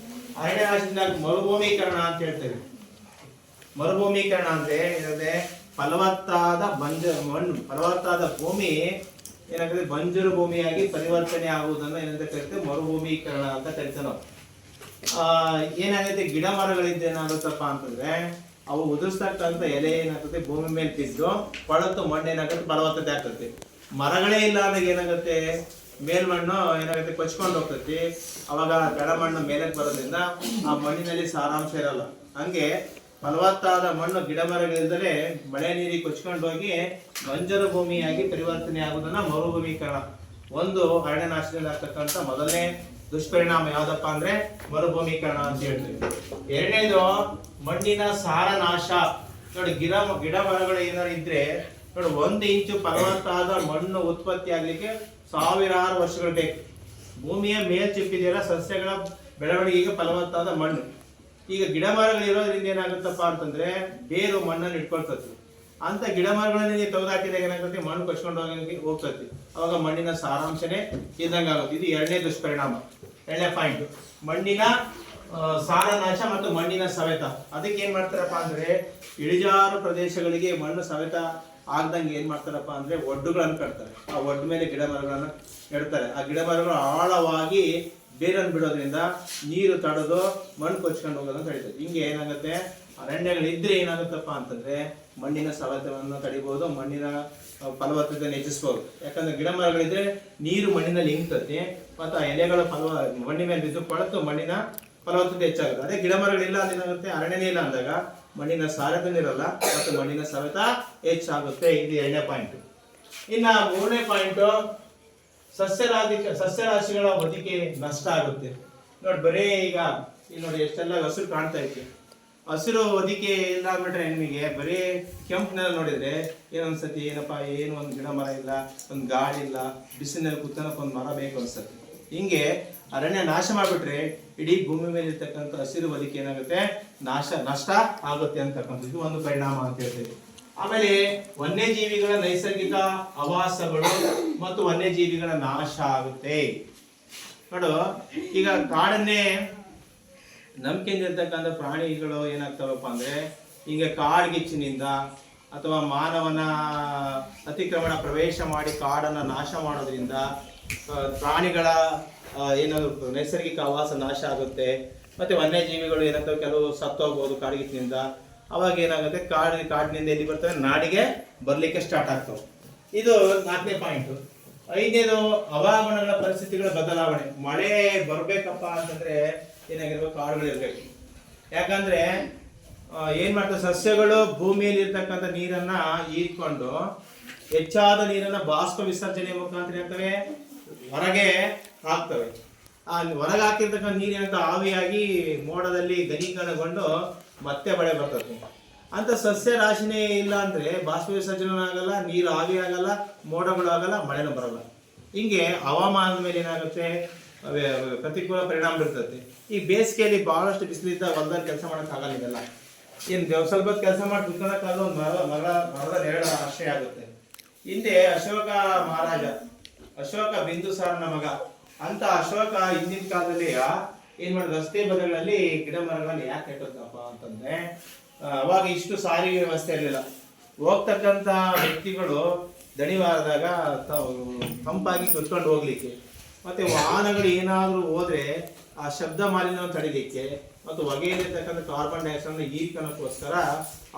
ಅರಣ್ಯ ನಾಶದಿಂದ ಮರುಭೂಮೀಕರಣ ಅಂತ ಹೇಳ್ತೇವೆ. ಮರುಭೂಮೀಕರಣ ಅಂದ್ರೆ ಏನಿದೆ, ಫಲವತ್ತಾದ ಫಲವತ್ತಾದ ಭೂಮಿ ಏನಾಗುತ್ತೆ, ಬಂಜರು ಭೂಮಿಯಾಗಿ ಪರಿವರ್ತನೆ ಆಗುವುದನ್ನ ಏನಂತ ಕರಿತೇವೆ, ಮರುಭೂಮೀಕರಣ ಅಂತ ಕರಿತೇವೆ ನಾವು. ಏನಾಗುತ್ತೆ, ಗಿಡ ಮರಗಳಿದ್ದೇನಾಗುತ್ತಪ್ಪ ಅಂತಂದ್ರೆ ಅವು ಉದುರಿಸ್ತಕ್ಕಂಥ ಎಲೆ ಏನಾಗುತ್ತೆ, ಭೂಮಿ ಮೇಲೆ ಬಿದ್ದು ಕೊಳತು ಮಣ್ಣು ಏನಾಗುತ್ತೆ, ಫಲವತ್ತತೆ ಆಗ್ತದೆ. ಮರಗಳೇ ಇಲ್ಲ ಅಂದಾಗ ಏನಾಗುತ್ತೆ, ಮೇಲ್ಮಣ್ಣು ಏನಾಗುತ್ತೆ, ಕೊಚ್ಕೊಂಡು ಹೋಗ್ತೈತಿ. ಅವಾಗ ಕೆಳಮಣ್ಣು ಮೇಲಕ್ಕೆ ಬರೋದ್ರಿಂದ ಆ ಮಣ್ಣಿನಲ್ಲಿ ಸಾರಾಂಶ ಇರಲ್ಲ. ಹಂಗೆ ಫಲವತ್ತಾದ ಮಣ್ಣು ಗಿಡ ಮರಗಳಿಂದಲೇ ಮಳೆ ನೀರಿಗೆ ಕೊಚ್ಕೊಂಡು ಹೋಗಿ ಬಂಜರು ಭೂಮಿಯಾಗಿ ಪರಿವರ್ತನೆ ಆಗುವುದನ್ನ ಮರುಭೂಮೀಕರಣ. ಒಂದು ಅರಣ್ಯ ನಾಶದಿಂದ ಆಗ್ತಕ್ಕಂಥ ಮೊದಲನೇ ದುಷ್ಪರಿಣಾಮ ಯಾವ್ದಪ್ಪ ಅಂದ್ರೆ ಮರುಭೂಮೀಕರಣ ಅಂತ ಹೇಳ್ತೀವಿ. ಎರಡನೇದು ಮಣ್ಣಿನ ಸಾರನಾಶ. ನೋಡಿ, ಗಿಡ ಮರಗಳು ಏನಾರು ಇದ್ರೆ ನೋಡಿ, 1 ಇಂಚು ಫಲವತ್ತಾದ ಮಣ್ಣು ಉತ್ಪತ್ತಿ ಆಗ್ಲಿಕ್ಕೆ ಸಾವಿರಾರು ವರ್ಷಗಳು ಬೇಕು. ಭೂಮಿಯ ಮೇಲ್ಚಿಪ್ಪಿದೆಯಲ್ಲ, ಸಸ್ಯಗಳ ಬೆಳವಣಿಗೆಗೆ ಫಲವತ್ತಾದ ಮಣ್ಣು. ಈಗ ಗಿಡ ಮರಗಳು ಇರೋದ್ರಿಂದ ಏನಾಗುತ್ತಪ್ಪ ಅಂತಂದ್ರೆ ಬೇರು ಮಣ್ಣನ್ನು ಇಟ್ಕೊಳ್ತತಿ. ಅಂತ ಗಿಡ ಮರಗಳನ್ನ ತೆಗೆದಾಕಿದಾಗ ಏನಾಗುತ್ತೆ, ಮಣ್ಣು ಕೊಚ್ಕೊಂಡು ಹೋಗ್ತತಿ. ಅವಾಗ ಮಣ್ಣಿನ ಸಾರಾಂಶನೇ ಇದ್ದಂಗೆ ಆಗುತ್ತೆ. ಇದು ಎರಡನೇ ದುಷ್ಪರಿಣಾಮ, ಎರಡನೇ ಪಾಯಿಂಟ್, ಮಣ್ಣಿನ ಸಾರನಾಶ ಮತ್ತು ಮಣ್ಣಿನ ಸವೆತ. ಅದಕ್ಕೆ ಏನ್ ಮಾಡ್ತಾರಪ್ಪ ಅಂದ್ರೆ, ಇಳಿಜಾರು ಪ್ರದೇಶಗಳಿಗೆ ಮಣ್ಣು ಸವೆತ ಆಗ್ದಂಗೆ ಏನ್ ಮಾಡ್ತಾರಪ್ಪ ಅಂದ್ರೆ ಒಡ್ಡುಗಳನ್ನು ಕಟ್ತಾರೆ. ಆ ಒಡ್ಡು ಮೇಲೆ ಗಿಡ ಮರಗಳನ್ನ ನೆಡ್ತಾರೆ. ಆ ಗಿಡ ಮರಗಳು ಆಳವಾಗಿ ಬೇರನ್ನು ಬಿಡೋದ್ರಿಂದ ನೀರು ತಡೆದು ಮಣ್ಣು ಕೊಚ್ಕೊಂಡು ಹೋಗೋದಂತ ಹೇಳ್ತಾರೆ. ಹಿಂಗೆ ಏನಾಗುತ್ತೆ, ಅರಣ್ಯಗಳಿದ್ರೆ ಏನಾಗುತ್ತಪ್ಪ ಅಂತಂದ್ರೆ ಮಣ್ಣಿನ ಸವೆತವನ್ನು ತಡಿಬಹುದು, ಮಣ್ಣಿನ ಫಲವತ್ತತೆಯನ್ನು ಹೆಚ್ಚಿಸಬಹುದು. ಯಾಕಂದ್ರೆ ಗಿಡ ಮರಗಳಿದ್ರೆ ನೀರು ಮಣ್ಣಿನಲ್ಲಿ ಇಂಗ್ತತಿ, ಮತ್ತು ಆ ಎಲೆಗಳ ಮಣ್ಣಿನ ಮೇಲೆ ಬಿದ್ದು ಕೊಳತು ಮಣ್ಣಿನ ಫಲವತ್ತತೆ ಹೆಚ್ಚಾಗುತ್ತೆ. ಅದೇ ಗಿಡ ಮರಗಳಿಲ್ಲ ಅದೇನಾಗುತ್ತೆ, ಅರಣ್ಯನೇ ಇಲ್ಲ ಅಂದಾಗ ಮಣ್ಣಿನ ಸಾರತೆ ಇರಲ್ಲ ಮತ್ತು ಮಣ್ಣಿನ ಸವೆತ ಹೆಚ್ಚಾಗುತ್ತೆ. ಇದು ಎರಡನೇ ಪಾಯಿಂಟ್. ಇನ್ನ ಮೂರನೇ ಪಾಯಿಂಟ್, ಸಸ್ಯರಾಶಿಗಳ ಹೊದಿಕೆ ನಷ್ಟ ಆಗುತ್ತೆ. ನೋಡಿ, ಬರೀ ಈಗ ಇಲ್ಲಿ ನೋಡಿ ಎಷ್ಟೆಲ್ಲ ಹಸಿರು ಕಾಣ್ತಾ ಇತ್ತು. ಹಸಿರು ಹೊದಿಕೆ ಇಲ್ಲ ಅಂದ್ಬಿಟ್ರೆ ನಿಮಗೆ ಬರೀ ಕೆಂಪಿನಲ್ಲಿ ನೋಡಿದ್ರೆ ಏನನ್ಸತಿ, ಏನಪ್ಪಾ ಏನು ಒಂದು ಗಿಡ ಮರ ಇಲ್ಲ, ಒಂದು ಗಾಳಿ ಇಲ್ಲ, ಬಿಸಿಲಿನಲ್ಲಿ ಕುತ್ತನಕ್ಕೆ ಒಂದು ಮರ ಬೇಕು ಅನ್ಸತ್ತೆ. ಹಿಂಗೆ ಅರಣ್ಯ ನಾಶ ಮಾಡಿಬಿಟ್ರೆ ಇಡೀ ಭೂಮಿ ಮೇಲೆ ಇರ್ತಕ್ಕಂಥ ಹಸಿರು ಹೊದಿಕೆ ಏನಾಗುತ್ತೆ, ನಷ್ಟ ಆಗುತ್ತೆ ಅಂತಕ್ಕಂಥದ್ದು ಒಂದು ಪರಿಣಾಮ ಅಂತ ಹೇಳ್ತೀವಿ. ಆಮೇಲೆ ವನ್ಯಜೀವಿಗಳ ನೈಸರ್ಗಿಕ ಆವಾಸಗಳು ಮತ್ತು ವನ್ಯಜೀವಿಗಳ ನಾಶ ಆಗುತ್ತೆ. ನೋಡು, ಈಗ ಕಾಡನ್ನೇ ನಂಬಿಕೆಯಿಂದ ಇರ್ತಕ್ಕಂಥ ಪ್ರಾಣಿಗಳು ಏನಾಗ್ತಾವಪ್ಪ ಅಂದ್ರೆ, ಈಗ ಕಾಡ್ಗಿಚ್ಚಿನಿಂದ ಅಥವಾ ಮಾನವನ ಅತಿಕ್ರಮಣ ಪ್ರವೇಶ ಮಾಡಿ ಕಾಡನ್ನ ನಾಶ ಮಾಡೋದ್ರಿಂದ ಪ್ರಾಣಿಗಳ ಏನಾದ್ರು ನೈಸರ್ಗಿಕ ಆವಾಸ ನಾಶ ಆಗುತ್ತೆ. ಮತ್ತೆ ವನ್ಯಜೀವಿಗಳು ಏನಾಗ್ತವೆ, ಕೆಲವು ಸತ್ತೋಗ್ಬೋದು ಕಾಡ್ಗಿಚ್ಚಿನಿಂದ. ಅವಾಗ ಏನಾಗುತ್ತೆ, ಕಾಡಿನಿಂದ ಎಲ್ಲಿ ಬರ್ತವೆ, ನಾಡಿಗೆ ಬರ್ಲಿಕ್ಕೆ ಸ್ಟಾರ್ಟ್ ಆಗ್ತವೆ. ಇದು 4ನೇ ಪಾಯಿಂಟ್. ಐದನೇದು ಹವಾಗುಣಗಳ ಪರಿಸ್ಥಿತಿಗಳ ಬದಲಾವಣೆ. ಮಳೆ ಬರ್ಬೇಕಪ್ಪ ಅಂತಂದ್ರೆ ಏನಾಗಿರ್ಬೇಕು, ಕಾಡುಗಳಿರ್ಬೇಕು. ಯಾಕಂದ್ರೆ ಏನ್ ಮಾಡ್ತವೆ, ಸಸ್ಯಗಳು ಭೂಮಿಯಲ್ಲಿ ಇರ್ತಕ್ಕಂಥ ನೀರನ್ನ ಹೀರ್ಕೊಂಡು ಹೆಚ್ಚಾದ ನೀರನ್ನ ಬಾಷ್ಪ ವಿಸರ್ಜನೆ ಮುಖಾಂತರ ಏನಾಗ್ತವೆ, ಹೊರಗೆ ಹಾಕ್ತವೆ. ಆ ಹೊರಗೆ ಹಾಕಿರ್ತಕ್ಕಂಥ ನೀರು ಏನಂತ ಆವಿಯಾಗಿ ಮೋಡದಲ್ಲಿ ಘನೀಕರಣಗೊಂಡು ಮತ್ತೆ ಮಳೆ ಬರ್ತದೆ. ಅಂತ ಸಸ್ಯ ರಾಶಿನೇ ಇಲ್ಲ ಅಂದ್ರೆ ಬಾಷ್ಪ ವಿಸರ್ಜನೆ ಆಗಲ್ಲ, ನೀರು ಆವಿ ಆಗಲ್ಲ, ಮೋಡಗಳು ಆಗಲ್ಲ, ಮಳೆನೂ ಬರಲ್ಲ. ಹಿಂಗೆ ಹವಾಮಾನದ ಮೇಲೆ ಏನಾಗುತ್ತೆ, ಪ್ರತಿಕೂಲ ಪರಿಣಾಮ ಬೀರ್ತದೆ. ಈ ಬೇಸಿಗೆಯಲ್ಲಿ ಬಹಳಷ್ಟು ಬಿಸಿಲಿದ್ದ ಹೊಲದಲ್ಲಿ ಕೆಲಸ ಮಾಡಕ್ ಆಗಲ್ಲ. ಇದೆಲ್ಲ ಏನು ಸ್ವಲ್ಪ ಕೆಲಸ ಮಾಡಿ ಕುತ್ಕೊಳ್ಳೋಕ್ಕಾಗಲ್ಲ, ಒಂದು ಮರದ ನೆರಳ ಆಶ್ರಯ ಆಗುತ್ತೆ. ಹಿಂದೆ ಅಶೋಕ ಮಹಾರಾಜ, ಅಶೋಕ ಬಿಂದುಸಾರನ ಮಗ ಅಂತ ಅಶೋಕ ಹಿಂದಿನ ಕಾಲದಲ್ಲಿ ಏನ್ ಮಾಡಿದ, ರಸ್ತೆ ಬದಿಗಳಲ್ಲಿ ಗಿಡ ಮರಗಳನ್ನ ಯಾಕೆ ನೆಟ್ಟದ್ದಪ್ಪ ಅಂತಂದ್ರೆ ಅವಾಗ ಇಷ್ಟು ಸಾರಿಗೆ ವ್ಯವಸ್ಥೆ ಇರಲಿಲ್ಲ. ಹೋಗ್ತಕ್ಕಂಥ ವ್ಯಕ್ತಿಗಳು ದಣಿವಾರದಾಗ ತಂಪಾಗಿ ಕುತ್ಕೊಂಡು ಹೋಗ್ಲಿಕ್ಕೆ, ಮತ್ತೆ ವಾಹನಗಳು ಏನಾದ್ರೂ ಹೋದ್ರೆ ಆ ಶಬ್ದ ಮಾಲಿನ್ಯವನ್ನು ತಡಿಲಿಕ್ಕೆ ಮತ್ತು ಹೊಗೆಯಲ್ಲಿರ್ತಕ್ಕಂಥ ಕಾರ್ಬನ್ ಡೈಆಕ್ಸೈಡ್ ಹೀರ್ಕೊಳ್ಳೋಕ್ಕೋಸ್ಕರ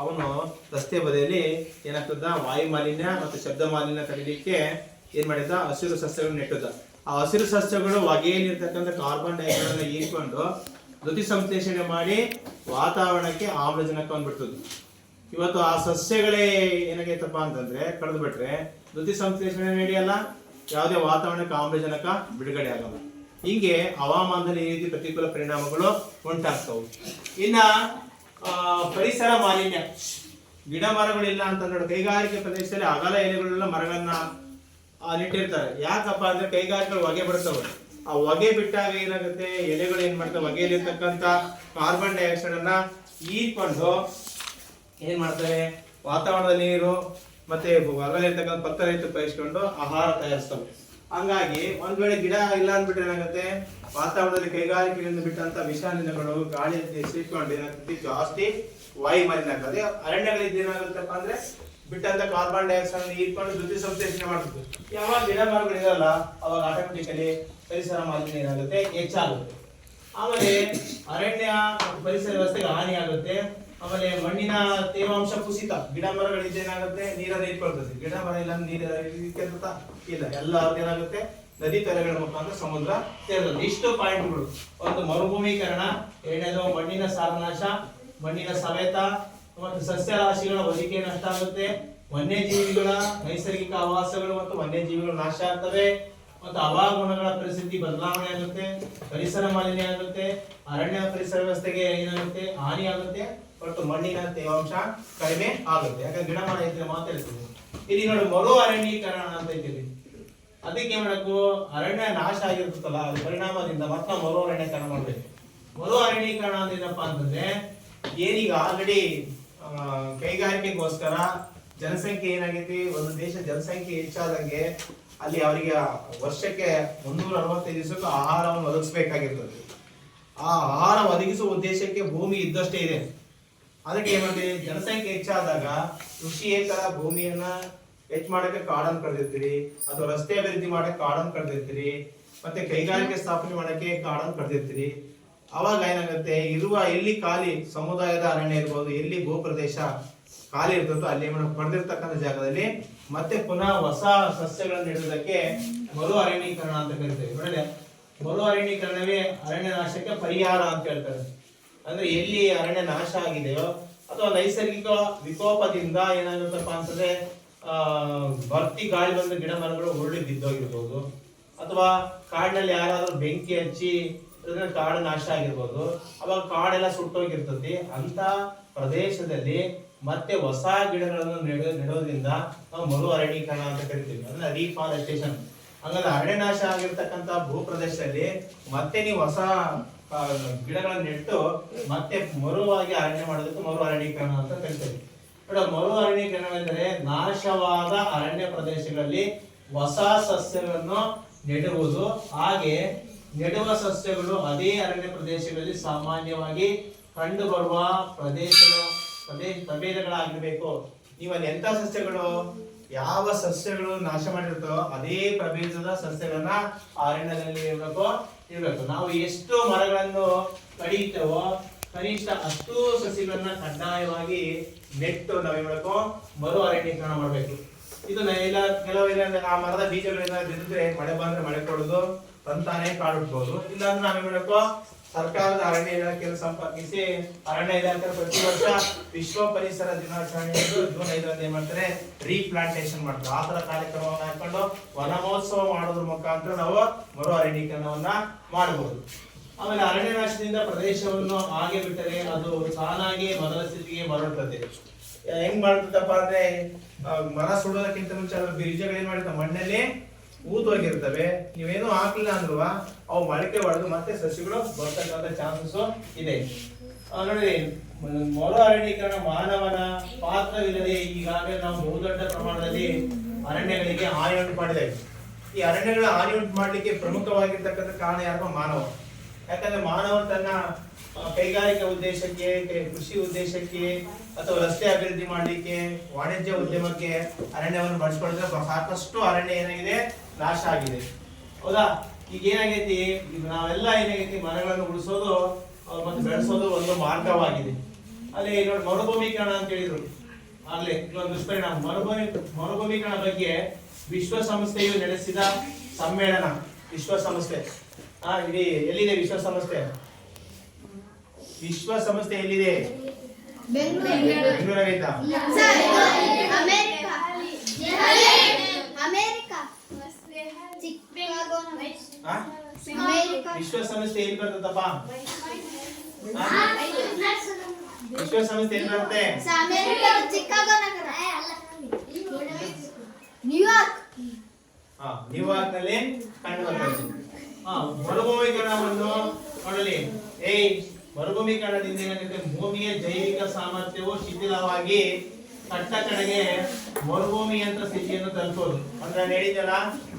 ಅವನು ರಸ್ತೆ ಬದಿಯಲ್ಲಿ ಏನಾಗ್ತದ, ವಾಯು ಮಾಲಿನ್ಯ ಮತ್ತು ಶಬ್ದ ಮಾಲಿನ್ಯ ತಡಿಲಿಕ್ಕೆ ಏನ್ ಮಾಡಿದ, ಹಸಿರು ಸಸ್ಯಗಳನ್ನು ನೆಟ್ಟದ. ಆ ಹಸಿರು ಸಸ್ಯಗಳು ಹೊಗೆಯಲ್ಲಿರ್ತಕ್ಕಂಥ ಕಾರ್ಬನ್ ಡೈಆಕ್ಸೈಡ್ ಹೀರ್ಕೊಂಡು ದ್ಯುತಿ ಸಂಶ್ಲೇಷಣೆ ಮಾಡಿ ವಾತಾವರಣಕ್ಕೆ ಆಮ್ಲಜನಕವನ್ನು ಬಿಡ್ತದೆ. ಇವತ್ತು ಆ ಸಸ್ಯಗಳೇ ಏನಾಗೈತಪ್ಪ ಅಂತಂದ್ರೆ ಕಳೆದು ಬಿಟ್ರೆ ದ್ಯುತಿ ಸಂಶ್ಲೇಷಣೆ ನಡೆಯಲ್ಲ, ಯಾವುದೇ ವಾತಾವರಣಕ್ಕೆ ಆಮ್ಲಜನಕ ಬಿಡುಗಡೆ ಆಗಲ್ಲ. ಹೀಗೆ ಹವಾಮಾನದಲ್ಲಿ ಈ ರೀತಿ ಪ್ರತಿಕೂಲ ಪರಿಣಾಮಗಳು ಉಂಟಾಗ್ತವೆ. ಇನ್ನ ಪರಿಸರ ಮಾಲಿನ್ಯ, ಗಿಡ ಮರಗಳಿಲ್ಲ ಅಂತಂದ್ರೆ ಕೈಗಾರಿಕೆ ಪ್ರದೇಶದಲ್ಲಿ ಅಗಲ ಎಲೆಗಳೆಲ್ಲ ಮರಗಳನ್ನ ನೆಟ್ಟಿರ್ತಾರೆ. ಯಾಕಪ್ಪ ಅಂದ್ರೆ ಕೈಗಾರಿಕೆಗಳು ಹೊಗೆ ಬಿಡ್ತವೆ. ಆ ಹೊಗೆ ಬಿಟ್ಟಾಗ ಏನಾಗುತ್ತೆ, ಎಲೆಗಳು ಏನ್ ಮಾಡ್ತವೆ, ಹೊಗೆಯಲ್ಲಿರ್ತಕ್ಕಂಥ ಕಾರ್ಬನ್ ಡೈಆಕ್ಸೈಡ್ ಅನ್ನ ಹೀರ್ಕೊಂಡು ಏನ್ ಮಾಡ್ತವೆ, ವಾತಾವರಣದ ನೀರು ಮತ್ತೆ ಹೊರಗಲ್ಲಿರ್ತಕ್ಕಂಥ ಪತ್ರ ರೈತ ಬಯಸ್ಕೊಂಡು ಆಹಾರ ತಯಾರಿಸ್ತವೆ. ಹಂಗಾಗಿ ಒಂದ್ ವೇಳೆ ಗಿಡ ಇಲ್ಲ ಅಂದ್ಬಿಟ್ರೆ ಏನಾಗುತ್ತೆ, ವಾತಾವರಣದಲ್ಲಿ ಕೈಗಾರಿಕೆಗಳಿಂದ ಬಿಟ್ಟಂತ ವಿಷಾನಿಲಗಳು ಗಾಳಿಯಲ್ಲಿ ಸೇರ್ಕೊಂಡು ಏನಾಗುತ್ತೆ, ಜಾಸ್ತಿ ವಾಯು ಮಾಲಿನ್ಯ ಆಗ್ತದೆ. ಅರಣ್ಯಗಳಿಂದ ಏನಾಗುತ್ತಪ್ಪ ಅಂದ್ರೆ ಬಿಟ್ಟಂತ ಕಾರ್ಬನ್ ಡೈಆಕ್ಸೈಡ್ ಹೀರ್ಕೊಂಡು ದ್ಯುತಿ ಸಂಶ್ಲೇಷಣೆ ಮಾಡ್ತದೆ. ಯಾವಾಗ ಗಿಡ ಮರಗಳು ಇರಲ್ಲ ಅವಾಗ ಆಟೋಮೆಟಿಕಲಿ ಪರಿಸರ ಮಾಲಿನ್ಯ ಏನಾಗುತ್ತೆ, ಹೆಚ್ಚಾಗುತ್ತೆ. ಆಮೇಲೆ ಅರಣ್ಯ ಪರಿಸರ ವ್ಯವಸ್ಥೆಗೆ ಹಾನಿ ಆಗುತ್ತೆ. ಆಮೇಲೆ ಮಣ್ಣಿನ ತೇವಾಂಶ ಕುಸಿತ, ಗಿಡ ಮರಗಳಿಂದ ಏನಾಗುತ್ತೆ, ನೀರನ್ನು ಹೀರ್ಕೊಳ್ತದೆ. ಗಿಡ ಮರ ಇಲ್ಲ ನೀರು ಇಲ್ಲ, ಎಲ್ಲ ಏನಾಗುತ್ತೆ, ನದಿ ತೊರೆಗಳ ಮುಖಾಂತರ ಸಮುದ್ರ ಸೇರ್ತದೆ. ಇಷ್ಟು ಪಾಯಿಂಟ್ಗಳು. ಒಂದು ಮರುಭೂಮೀಕರಣ, ಎರಡನೇದು ಮಣ್ಣಿನ ಸಾರನಾಶ, ಮಣ್ಣಿನ ಸವೆತ ಮತ್ತು ಸಸ್ಯ ರಾಶಿಗಳ ಒದಿಕೆ ನಷ್ಟ ಆಗುತ್ತೆ. ವನ್ಯಜೀವಿಗಳ ನೈಸರ್ಗಿಕ ಆವಾಸಗಳು ಮತ್ತು ವನ್ಯಜೀವಿಗಳು ನಾಶ ಆಗ್ತವೆ. ಮತ್ತು ಹವಾಗುಣಗಳ ಪರಿಸ್ಥಿತಿ ಬದಲಾವಣೆ ಆಗುತ್ತೆ, ಪರಿಸರ ಮಾಲಿನ್ಯ ಆಗುತ್ತೆ, ಅರಣ್ಯ ಪರಿಸರ ವ್ಯವಸ್ಥೆಗೆ ಏನಾಗುತ್ತೆ, ಹಾನಿ ಆಗುತ್ತೆ, ಮತ್ತು ಮಣ್ಣಿನ ತೇವಾಂಶ ಕಡಿಮೆ ಆಗುತ್ತೆ. ಯಾಕಂದ್ರೆ ಗಿಡ ಮರ ಇದ್ರೆ ಮಾತಾಡ್ತೀವಿ. ಇಲ್ಲಿ ನೋಡಿ, ಮರು ಅರಣ್ಯೀಕರಣ ಅಂತ ಇದ್ದೀವಿ. ಅದಕ್ಕೆ ಮಾಡಬೇಕು, ಅರಣ್ಯ ನಾಶ ಆಗಿರ್ತದಲ್ಲ ಅದ್ರ ಪರಿಣಾಮದಿಂದ ಮತ್ತೆ ಮರು ಅರಣ್ಯೀಕರಣ ಮಾಡ್ಬೇಕು. ಮರು ಅರಣ್ಯೀಕರಣ ಅಂದ್ರೆ ಏನಪ್ಪಾ ಅಂತಂದ್ರೆ, ಏನೀಗ ಆಲ್ರೆಡಿ ಕೈಗಾರಿಕೆಗೋಸ್ಕರ ಜನಸಂಖ್ಯೆ ಏನಾಗೈತಿ, ಒಂದು ದೇಶ ಜನಸಂಖ್ಯೆ ಹೆಚ್ಚಾದಂಗೆ ಅಲ್ಲಿ ಅವರಿಗೆ ವರ್ಷಕ್ಕೆ 365 ದಿವಸಕ್ಕೂ ಆಹಾರವನ್ನು ಒದಗಿಸಬೇಕಾಗಿರ್ತದೆ. ಆ ಆಹಾರ ಒದಗಿಸುವ ಉದ್ದೇಶಕ್ಕೆ ಭೂಮಿ ಇದ್ದಷ್ಟೇ ಇದೆ. ಅದಕ್ಕೆ ಏನ್ ಮಾಡ್ತೀವಿ, ಜನಸಂಖ್ಯೆ ಹೆಚ್ಚಾದಾಗ ಕೃಷಿಯೇತರ ಭೂಮಿಯನ್ನ ಹೆಚ್ಚು ಮಾಡಕ್ಕೆ ಕಾಡನ್ನು ಕಡ್ದಿರ್ತೀರಿ, ಅಥವಾ ರಸ್ತೆ ಅಭಿವೃದ್ಧಿ ಮಾಡಕ್ಕೆ ಕಾಡನ್ನು ಕಡ್ದಿರ್ತೀರಿ, ಮತ್ತೆ ಕೈಗಾರಿಕೆ ಸ್ಥಾಪನೆ ಮಾಡಕ್ಕೆ ಕಾಡನ್ನು ಕಡ್ದಿರ್ತೀರಿ. ಅವಾಗ ಏನಾಗುತ್ತೆ, ಇರುವ ಎಲ್ಲಿ ಖಾಲಿ ಸಮುದಾಯದ ಅರಣ್ಯ ಇರ್ಬೋದು, ಎಲ್ಲಿ ಭೂ ಪ್ರದೇಶ ಖಾಲಿ ಇರ್ತದೋ ಅಲ್ಲಿ ಪಡೆದಿರ್ತಕ್ಕಂಥ ಜಾಗದಲ್ಲಿ ಮತ್ತೆ ಪುನಃ ಹೊಸ ಸಸ್ಯಗಳನ್ನು ನೆಡುವುದಕ್ಕೆ ಮರು ಅರಣ್ಯೀಕರಣ ಅಂತ ಕರಿತೇವೆ. ನೋಡಿದ್ರೆ ಮರು ಅರಣ್ಯೀಕರಣವೇ ಅರಣ್ಯ ನಾಶಕ್ಕೆ ಪರಿಹಾರ ಅಂತ ಹೇಳ್ತಾರೆ. ಅಂದ್ರೆ ಎಲ್ಲಿ ಅರಣ್ಯ ನಾಶ ಆಗಿದೆಯೋ ಅಥವಾ ನೈಸರ್ಗಿಕ ವಿಕೋಪದಿಂದ ಏನಾಗುತ್ತಪ್ಪ ಅಂತಂದ್ರೆ ಭರ್ತಿ ಗಾಳಿ ಬಂದ ಗಿಡ ಮರಗಳು ಉರುಳಿ ಬಿದ್ದೋಗಿರ್ಬೋದು, ಅಥವಾ ಕಾಡಿನಲ್ಲಿ ಯಾರಾದ್ರೂ ಬೆಂಕಿ ಹಚ್ಚಿ ಕಾಡು ನಾಶ ಆಗಿರ್ಬೋದು, ಅವಾಗ ಕಾಡೆಲ್ಲ ಸುಟ್ಟೋಗಿರ್ತದೆ. ಅಂತ ಪ್ರದೇಶದಲ್ಲಿ ಮತ್ತೆ ಹೊಸ ಗಿಡಗಳನ್ನು ನೆಡೋದ್ರಿಂದ ನಾವು ಮರು ಅರಣ್ಯೀಕರಣ ಅಂತ ಕರಿತೀವಿ, ಅಂದ್ರೆ ರೀಫಾರೆಸ್ಟೇಷನ್. ಹಂಗಂದ್ರೆ ಅರಣ್ಯ ನಾಶ ಆಗಿರ್ತಕ್ಕಂಥ ಭೂ ಪ್ರದೇಶದಲ್ಲಿ ಮತ್ತೆ ನೀವು ಹೊಸ ಗಿಡಗಳನ್ನು ನೆಟ್ಟು ಮತ್ತೆ ಮರುವಾಗಿ ಅರಣ್ಯ ಮಾಡೋದಕ್ಕೆ ಮರು ಅರಣ್ಯೀಕರಣ ಅಂತ ಕರಿತೀವಿ. ಮರು ಅರಣ್ಯೀಕರಣ ಎಂದರೆ ನಾಶವಾದ ಅರಣ್ಯ ಪ್ರದೇಶಗಳಲ್ಲಿ ಹೊಸ ಸಸ್ಯಗಳನ್ನು ನೆಡುವುದು. ಹಾಗೆ ನೆಡುವ ಸಸ್ಯಗಳು ಅದೇ ಅರಣ್ಯ ಪ್ರದೇಶಗಳಲ್ಲಿ ಸಾಮಾನ್ಯವಾಗಿ ಕಂಡು ಬರುವ ಪ್ರಭೇದಗಳಾಗಿರ್ಬೇಕು. ನೀವಲ್ಲಿ ಎಂತ ಸಸ್ಯಗಳು, ಯಾವ ಸಸ್ಯಗಳು ನಾಶ ಮಾಡಿರ್ತೋ ಅದೇ ಪ್ರಭೇದದ ಸಸ್ಯಗಳನ್ನ ಅರಣ್ಯದಲ್ಲಿ ಇರ್ಬೇಕು. ನಾವು ಎಷ್ಟು ಮರಗಳನ್ನು ಕಡಿತೇವೋ ಕನಿಷ್ಠ ಅಷ್ಟು ಸಸ್ಯಗಳನ್ನ ಕಡ್ಡಾಯವಾಗಿ ನೆಟ್ಟು ನಾವೇನ್ ಮಾಡಬೇಕು, ಮರು ಅರಣ್ಯೀಕರಣ ಮಾಡಬೇಕು. ಇದು ಕೆಲವು ಇಲ್ಲ ಆ ಮರದ ಬೀಜಗಳಿಂದ ಬಿದ್ದರೆ ಮಳೆ ಬಂದ್ರೆ ಮಳೆ ಕೊಡೋದು ತಂತಾನೆ ಕಾಡುಬಹುದು. ಇಲ್ಲಾಂದ್ರೆ ನಾವೇನ್ ಮಾಡಬೇಕು, ಸರ್ಕಾರದ ಅರಣ್ಯ ಇಲಾಖೆಯನ್ನು ಸಂಪರ್ಕಿಸಿ ಅರಣ್ಯ ಇಲಾಖೆ ಪ್ರತಿ ವರ್ಷ ವಿಶ್ವ ಪರಿಸರ ದಿನಾಚರಣೆ ಜೂನ್ 5ರಂದು ಏನ್ ಮಾಡ್ತಾರೆ, ರೀಪ್ಲಾಂಟೇಶನ್ ಮಾಡ್ತಾರೆ. ಆ ತರ ಕಾರ್ಯಕ್ರಮವನ್ನು ಹಾಕೊಂಡು ವನ ಮಹೋತ್ಸವ ಮಾಡೋದ್ರ ಮುಖಾಂತರ ನಾವು ಮರು ಅರಣ್ಯೀಕರಣವನ್ನ ಮಾಡಬಹುದು. ಆಮೇಲೆ ಅರಣ್ಯ ನಾಶದಿಂದ ಪ್ರದೇಶವನ್ನು ಹಾಗೆ ಬಿಟ್ಟರೆ ಅದು ತಾನಾಗಿ ಮೊದಲ ಸ್ಥಿತಿಗೆ ಮರಳುತ್ತದೆ. ಹೆಂಗ್ ಮಾಡ್ತದಪ್ಪ ಅಂದ್ರೆ, ಮರ ಸುಡೋದಕ್ಕಿಂತ ಮುಂಚೆ ಅದ್ರ ಬೀಜಗಳು ಏನ್ ಮಾಡಿರ್ತಾವೆ, ಮಣ್ಣಲ್ಲಿ ಊದೋಗಿರ್ತವೆ. ನೀವೇನು ಹಾಕ್ಲಿಲ್ಲ ಅಂದ್ರೂ ಅವು ಮೊಳಕೆ ಹೊಡೆದು ಮತ್ತೆ ಸಸಿಗಳು ಬರ್ತಕ್ಕಂಥ ಚಾನ್ಸಸ್ ಇದೆ. ನೋಡಿ, ಮರು ಅರಣ್ಯೀಕರಣ ಮಾನವನ ಪಾತ್ರವಿಲ್ಲದೆ ಈಗಾಗಲೇ ನಾವು ಬಹುದೊಡ್ಡ ಪ್ರಮಾಣದಲ್ಲಿ ಅರಣ್ಯಗಳಿಗೆ ಹಾನಿ ಉಂಟು ಮಾಡಿದ್ದೇವೆ. ಈ ಅರಣ್ಯಗಳ ಹಾನಿ ಉಂಟು ಮಾಡ್ಲಿಕ್ಕೆ ಪ್ರಮುಖವಾಗಿರ್ತಕ್ಕಂಥ ಕಾರಣ ಯಾರಪ್ಪ, ಮಾನವ. ಯಾಕಂದ್ರೆ ಮಾನವ ತನ್ನ ಕೈಗಾರಿಕಾ ಉದ್ದೇಶಕ್ಕೆ, ಕೃಷಿ ಉದ್ದೇಶಕ್ಕೆ ಅಥವಾ ರಸ್ತೆ ಅಭಿವೃದ್ಧಿ ಮಾಡ್ಲಿಕ್ಕೆ, ವಾಣಿಜ್ಯ ಉದ್ಯಮಕ್ಕೆ ಅರಣ್ಯವನ್ನು ಬಳಸ್ಕೊಳಿದ್ರೆ ಸಾಕಷ್ಟು ಅರಣ್ಯ ಏನಾಗಿದೆ, ನಾಶ ಆಗಿದೆ. ಹೌದಾ? ಈಗ ಏನಾಗೈತಿ, ಈಗ ನಾವೆಲ್ಲ ಏನಾಗೈತಿ, ಮರಗಳನ್ನು ಉಳಿಸೋದು ಮತ್ತೆ ಬೆಳೆಸೋದು ಒಂದು ಮಾರ್ಗವಾಗಿದೆ. ಅಲ್ಲಿ ನೋಡಿ, ಮರುಭೂಮೀಕರಣ ಅಂತ ಹೇಳಿದ್ರು ಆಗ್ಲೇ, ಇದೊಂದು ದುಷ್ಪರಿಣಾಮ. ಮರುಭೂಮೀಕರಣ ಬಗ್ಗೆ ವಿಶ್ವಸಂಸ್ಥೆಯು ನಡೆಸಿದ ಸಮ್ಮೇಳನ. ವಿಶ್ವಸಂಸ್ಥೆ ಇಡೀ ಎಲ್ಲಿದೆ? ವಿಶ್ವಸಂಸ್ಥೆ ಎಲ್ಲಿದೆ? ಬೆಂಗಳೂರಾಗೈತಾ? ವಿಶ್ವಸಂಸ್ಥೆ ಎಲ್ಲಿ ಬರ್ತದಪ್ಪ? ವಿಶ್ವಸಂಸ್ಥೆ ಎಲ್ಲಿ ಬರುತ್ತೆ? ನ್ಯೂಯಾರ್ಕ್ ನಲ್ಲಿ ಕಂಡು ಬರ್ತದೆ. ಮರುಭೂಮೀಕರಣವನ್ನು ನೋಡಲಿ. ಮರುಭೂಮೀಕರಣದಿಂದ ಏನಾಗುತ್ತೆ, ಭೂಮಿಯ ಜೈವಿಕ ಸಾಮರ್ಥ್ಯವು ಶಿಥಿಲವಾಗಿ ಕಟ್ಟ ಕಡೆಗೆ ಮರುಭೂಮಿಯಂತ ಸ್ಥಿತಿಯನ್ನು ತಲುಪೋದು. ಅಂದ್ರೆ ನಾನು ಹೇಳಿದ್ದಲ್ಲ,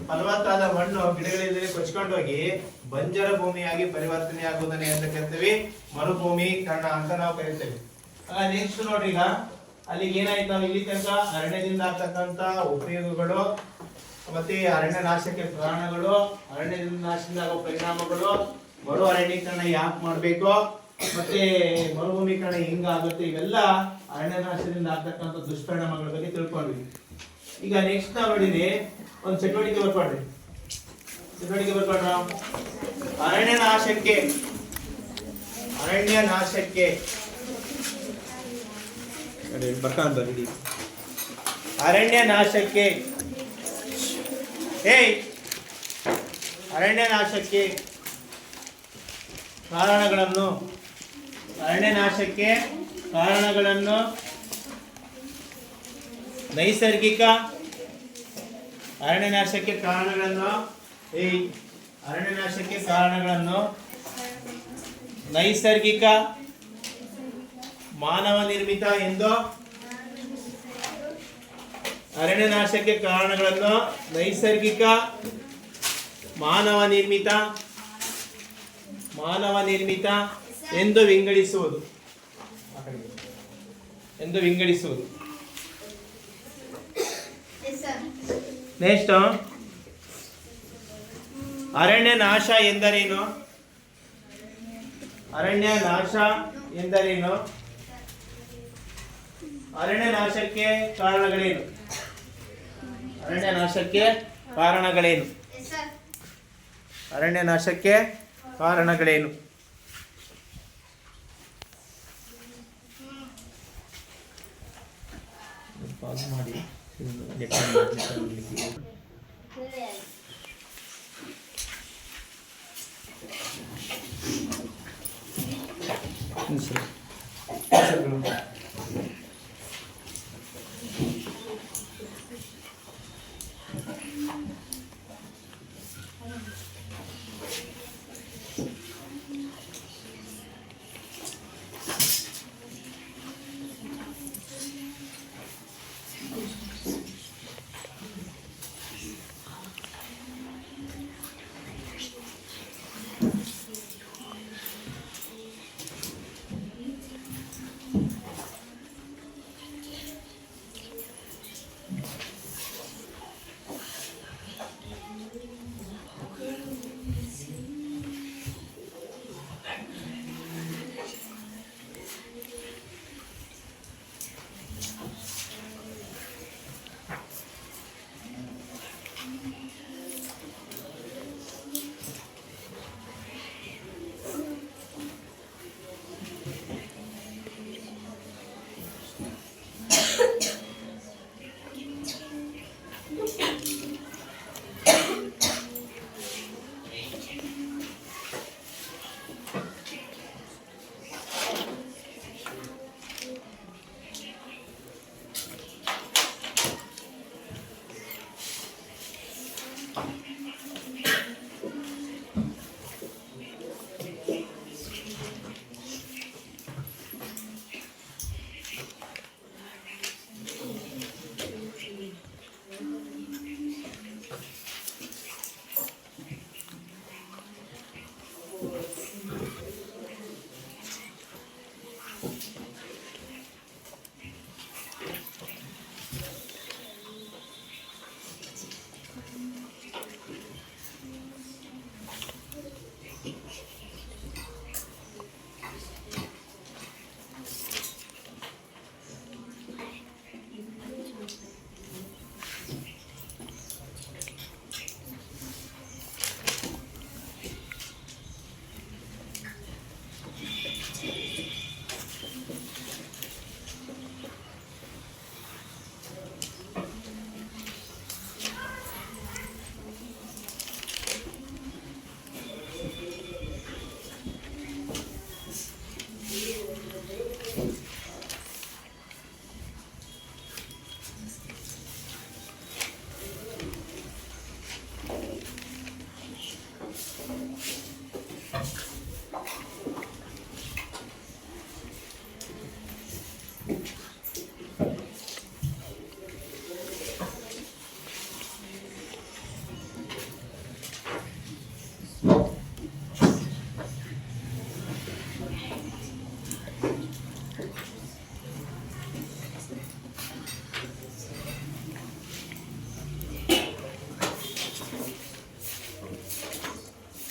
ಫಲವತ್ತಾದ ಮಣ್ಣು ಗಿಡಗಳಿಂದ ಕೊಚ್ಕೊಂಡು ಹೋಗಿ ಬಂಜರ ಭೂಮಿಯಾಗಿ ಪರಿವರ್ತನೆ ಆಗುವುದನ್ನ ಅಂತ ಕರಿತೀವಿ, ಮರುಭೂಮೀಕರಣ ಅಂತ ನಾವು ಕರಿತೇವೆ. ನೆಕ್ಸ್ಟ್ ನೋಡ್ರಿ, ಈಗ ಅಲ್ಲಿಗೆ ಏನಾಯ್ತು, ನಾವು ಇಲ್ಲಿ ತನಕ ಅರಣ್ಯದಿಂದ ಆಗ್ತಕ್ಕಂತ ಉಪಯೋಗಗಳು ಮತ್ತೆ ಅರಣ್ಯ ನಾಶಕ್ಕೆ ಕಾರಣಗಳು, ಅರಣ್ಯದಿಂದ ನಾಶದಿಂದ ಆಗೋ ಪರಿಣಾಮಗಳು, ಮರು ಅರಣ್ಯೀಕರಣ ಯಾಕೆ ಮಾಡ್ಬೇಕು, ಮತ್ತೆ ಮರುಭೂಮೀಕರಣ ಹೆಂಗಾಗುತ್ತೆ, ಇವೆಲ್ಲ ಅರಣ್ಯ ನಾಶದಿಂದ ಆಗ್ತಕ್ಕಂಥ ದುಷ್ಪರಿಣಾಮಗಳ ಬಗ್ಗೆ ತಿಳ್ಕೊಂಡ್ವಿ. ಈಗ ನೆಕ್ಸ್ಟ್ ನಾವು ನೋಡಿದ್ವಿ, ಒಂದು ಚಟುವಟಿಕೆ ಬರ್ಕೊಡ್ರಿ. ಅರಣ್ಯ ನಾಶಕ್ಕೆ ಅರಣ್ಯ ನಾಶಕ್ಕೆ ಕಾರಣಗಳನ್ನು ನೈಸರ್ಗಿಕ ಮಾನವ ನಿರ್ಮಿತ ಎಂದು ನೈಸರ್ಗಿಕ ಮಾನವ ನಿರ್ಮಿತ ಎಂದು ವಿಂಗಡಿಸುವುದು. ನೆಕ್ಸ್ಟ್, ಅರಣ್ಯ ನಾಶ ಎಂದರೇನು? ಅರಣ್ಯ ನಾಶಕ್ಕೆ ಕಾರಣಗಳೇನು? ಪಾಸ್ ಮಾಡಿ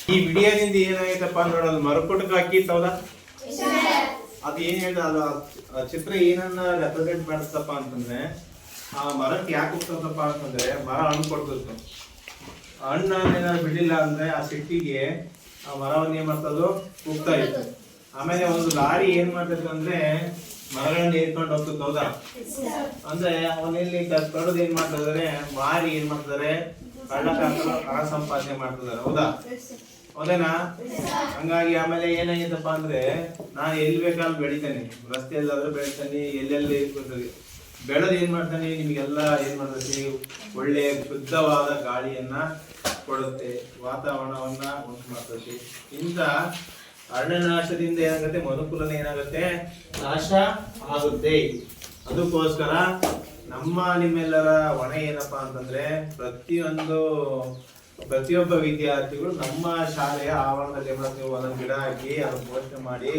ಈ ವಿಡಿಯೋದಿಂದ ಏನಾಯ್ತಪ್ಪ ಅಂದ್ರೆ ಅದು ಮರಕುಟಕ ಹಾಕಿ ಹೌದಾ? ಅದು ಏನ್ ಹೇಳ್ದ ಅದು ಆ ಚಿತ್ರ ಏನನ್ನ ರೆಪ್ರೆಸೆಂಟ್ ಮಾಡ್ತಪ್ಪ ಅಂತಂದ್ರೆ ಆ ಮರಕ್ಕೆ ಯಾಕೆ ಹೋಗ್ತದಪ್ಪ ಅಂತಂದ್ರೆ ಮರ ಹಣ್ಣು ಕೊಡ್ತಿತ್ತು. ಹಣ್ಣು ಏನಾದ್ರು ಬಿಡ್ಲಿಲ್ಲ ಅಂದ್ರೆ ಆ ಸಿಟ್ಟಿಗೆ ಆ ಮರವನ್ನ ಏನ್ ಮಾಡ್ತದೋ ಹೋಗ್ತಾ ಇತ್ತು. ಆಮೇಲೆ ಒಂದು ಲಾರಿ ಏನ್ ಮಾಡ್ತಿತ್ತು ಅಂದ್ರೆ ಮರಗಳನ್ನ ಏರ್ಕೊಂಡು ಹೋಗ್ತಿತ್ತು ಹೌದಾ? ಅಂದ್ರೆ ಅವನಲ್ಲಿ ಕಡೋದು ಏನ್ ಮಾಡ್ತಿದಾರೆ, ಮಾರಿ ಏನ್ ಮಾಡ್ತಿದಾರೆ, ಕಳ್ಳಕಾಕರು ಹಣ ಸಂಪಾದನೆ ಮಾಡ್ತಿದಾರೆ ಹೌದಾ? ಹೌದೇನಾ? ಹಂಗಾಗಿ ಆಮೇಲೆ ಏನಾಗಿತ್ತಪ್ಪ ಅಂದ್ರೆ ನಾನು ಎಲ್ಲಿ ಬೇಕಾದ್ರೂ ಬೆಳಿತೇನೆ, ರಸ್ತೆಯಲ್ಲಾದ್ರೂ ಬೆಳಿತಾನೆ, ಎಲ್ಲೆಲ್ಲಿ ಬೆಳೆದು ಏನ್ ಮಾಡ್ತಾನೆ, ನಿಮ್ಗೆಲ್ಲ ಏನ್ ಮಾಡ್ತೈತಿ, ಒಳ್ಳೆ ಶುದ್ಧವಾದ ಗಾಳಿಯನ್ನ ಕೊಡುತ್ತೆ, ವಾತಾವರಣವನ್ನ ಉಂಟು ಮಾಡ್ತೈತಿ. ಇಂಥ ಅರಣ್ಯನಾಶದಿಂದ ಏನಾಗುತ್ತೆ, ಮನುಕುಲನ ಏನಾಗುತ್ತೆ, ನಾಶ ಆಗುತ್ತೆ. ಅದಕ್ಕೋಸ್ಕರ ನಮ್ಮ ನಿಮ್ಮೆಲ್ಲರ ಹೊಣೆ ಏನಪ್ಪಾ ಅಂತಂದ್ರೆ ಪ್ರತಿಯೊಬ್ಬ ವಿದ್ಯಾರ್ಥಿಗಳು ನಮ್ಮ ಶಾಲೆಯ ಆವರಣದಲ್ಲಿ ನೀವು ಒಂದೊಂದು ಗಿಡ ಹಾಕಿ ಅದನ್ನ ಪೋಷಣೆ ಮಾಡಿ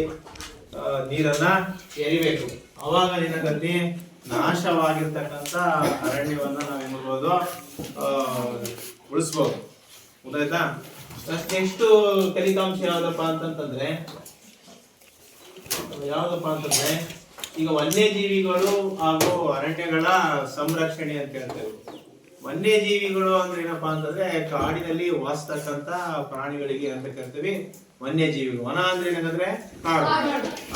ನೀರನ್ನ ಎರಿಬೇಕು. ಅವಾಗ ಏನಾಗುತ್ತೆ, ನಾಶವಾಗಿರ್ತಕ್ಕಂಥ ಅರಣ್ಯವನ್ನ ನಾವೇನ್ ಮಾಡ್ಬೋದು, ಉಳಿಸ್ಬೋದು. ಗೊತ್ತಾಯ್ತಾ? ನೆಕ್ಸ್ಟ್ ಫಲಿತಾಂಶ ಯಾವ್ದಪ್ಪ ಅಂತಂದ್ರೆ ಈಗ ವನ್ಯಜೀವಿಗಳು ಹಾಗೂ ಅರಣ್ಯಗಳ ಸಂರಕ್ಷಣೆ ಅಂತ ಹೇಳ್ತೇವೆ. ವನ್ಯಜೀವಿಗಳು ಅಂದ್ರೆ ಏನಪ್ಪಾ ಅಂತಂದ್ರೆ ಕಾಡಿನಲ್ಲಿ ವಾಸಿಸ್ತಕ್ಕಂತ ಪ್ರಾಣಿಗಳಿಗೆ ಅಂತ ಕರಿತೀವಿ ವನ್ಯಜೀವಿಗಳು. ವನ ಅಂದ್ರೆ ಏನಂದ್ರೆ ಕಾಡು.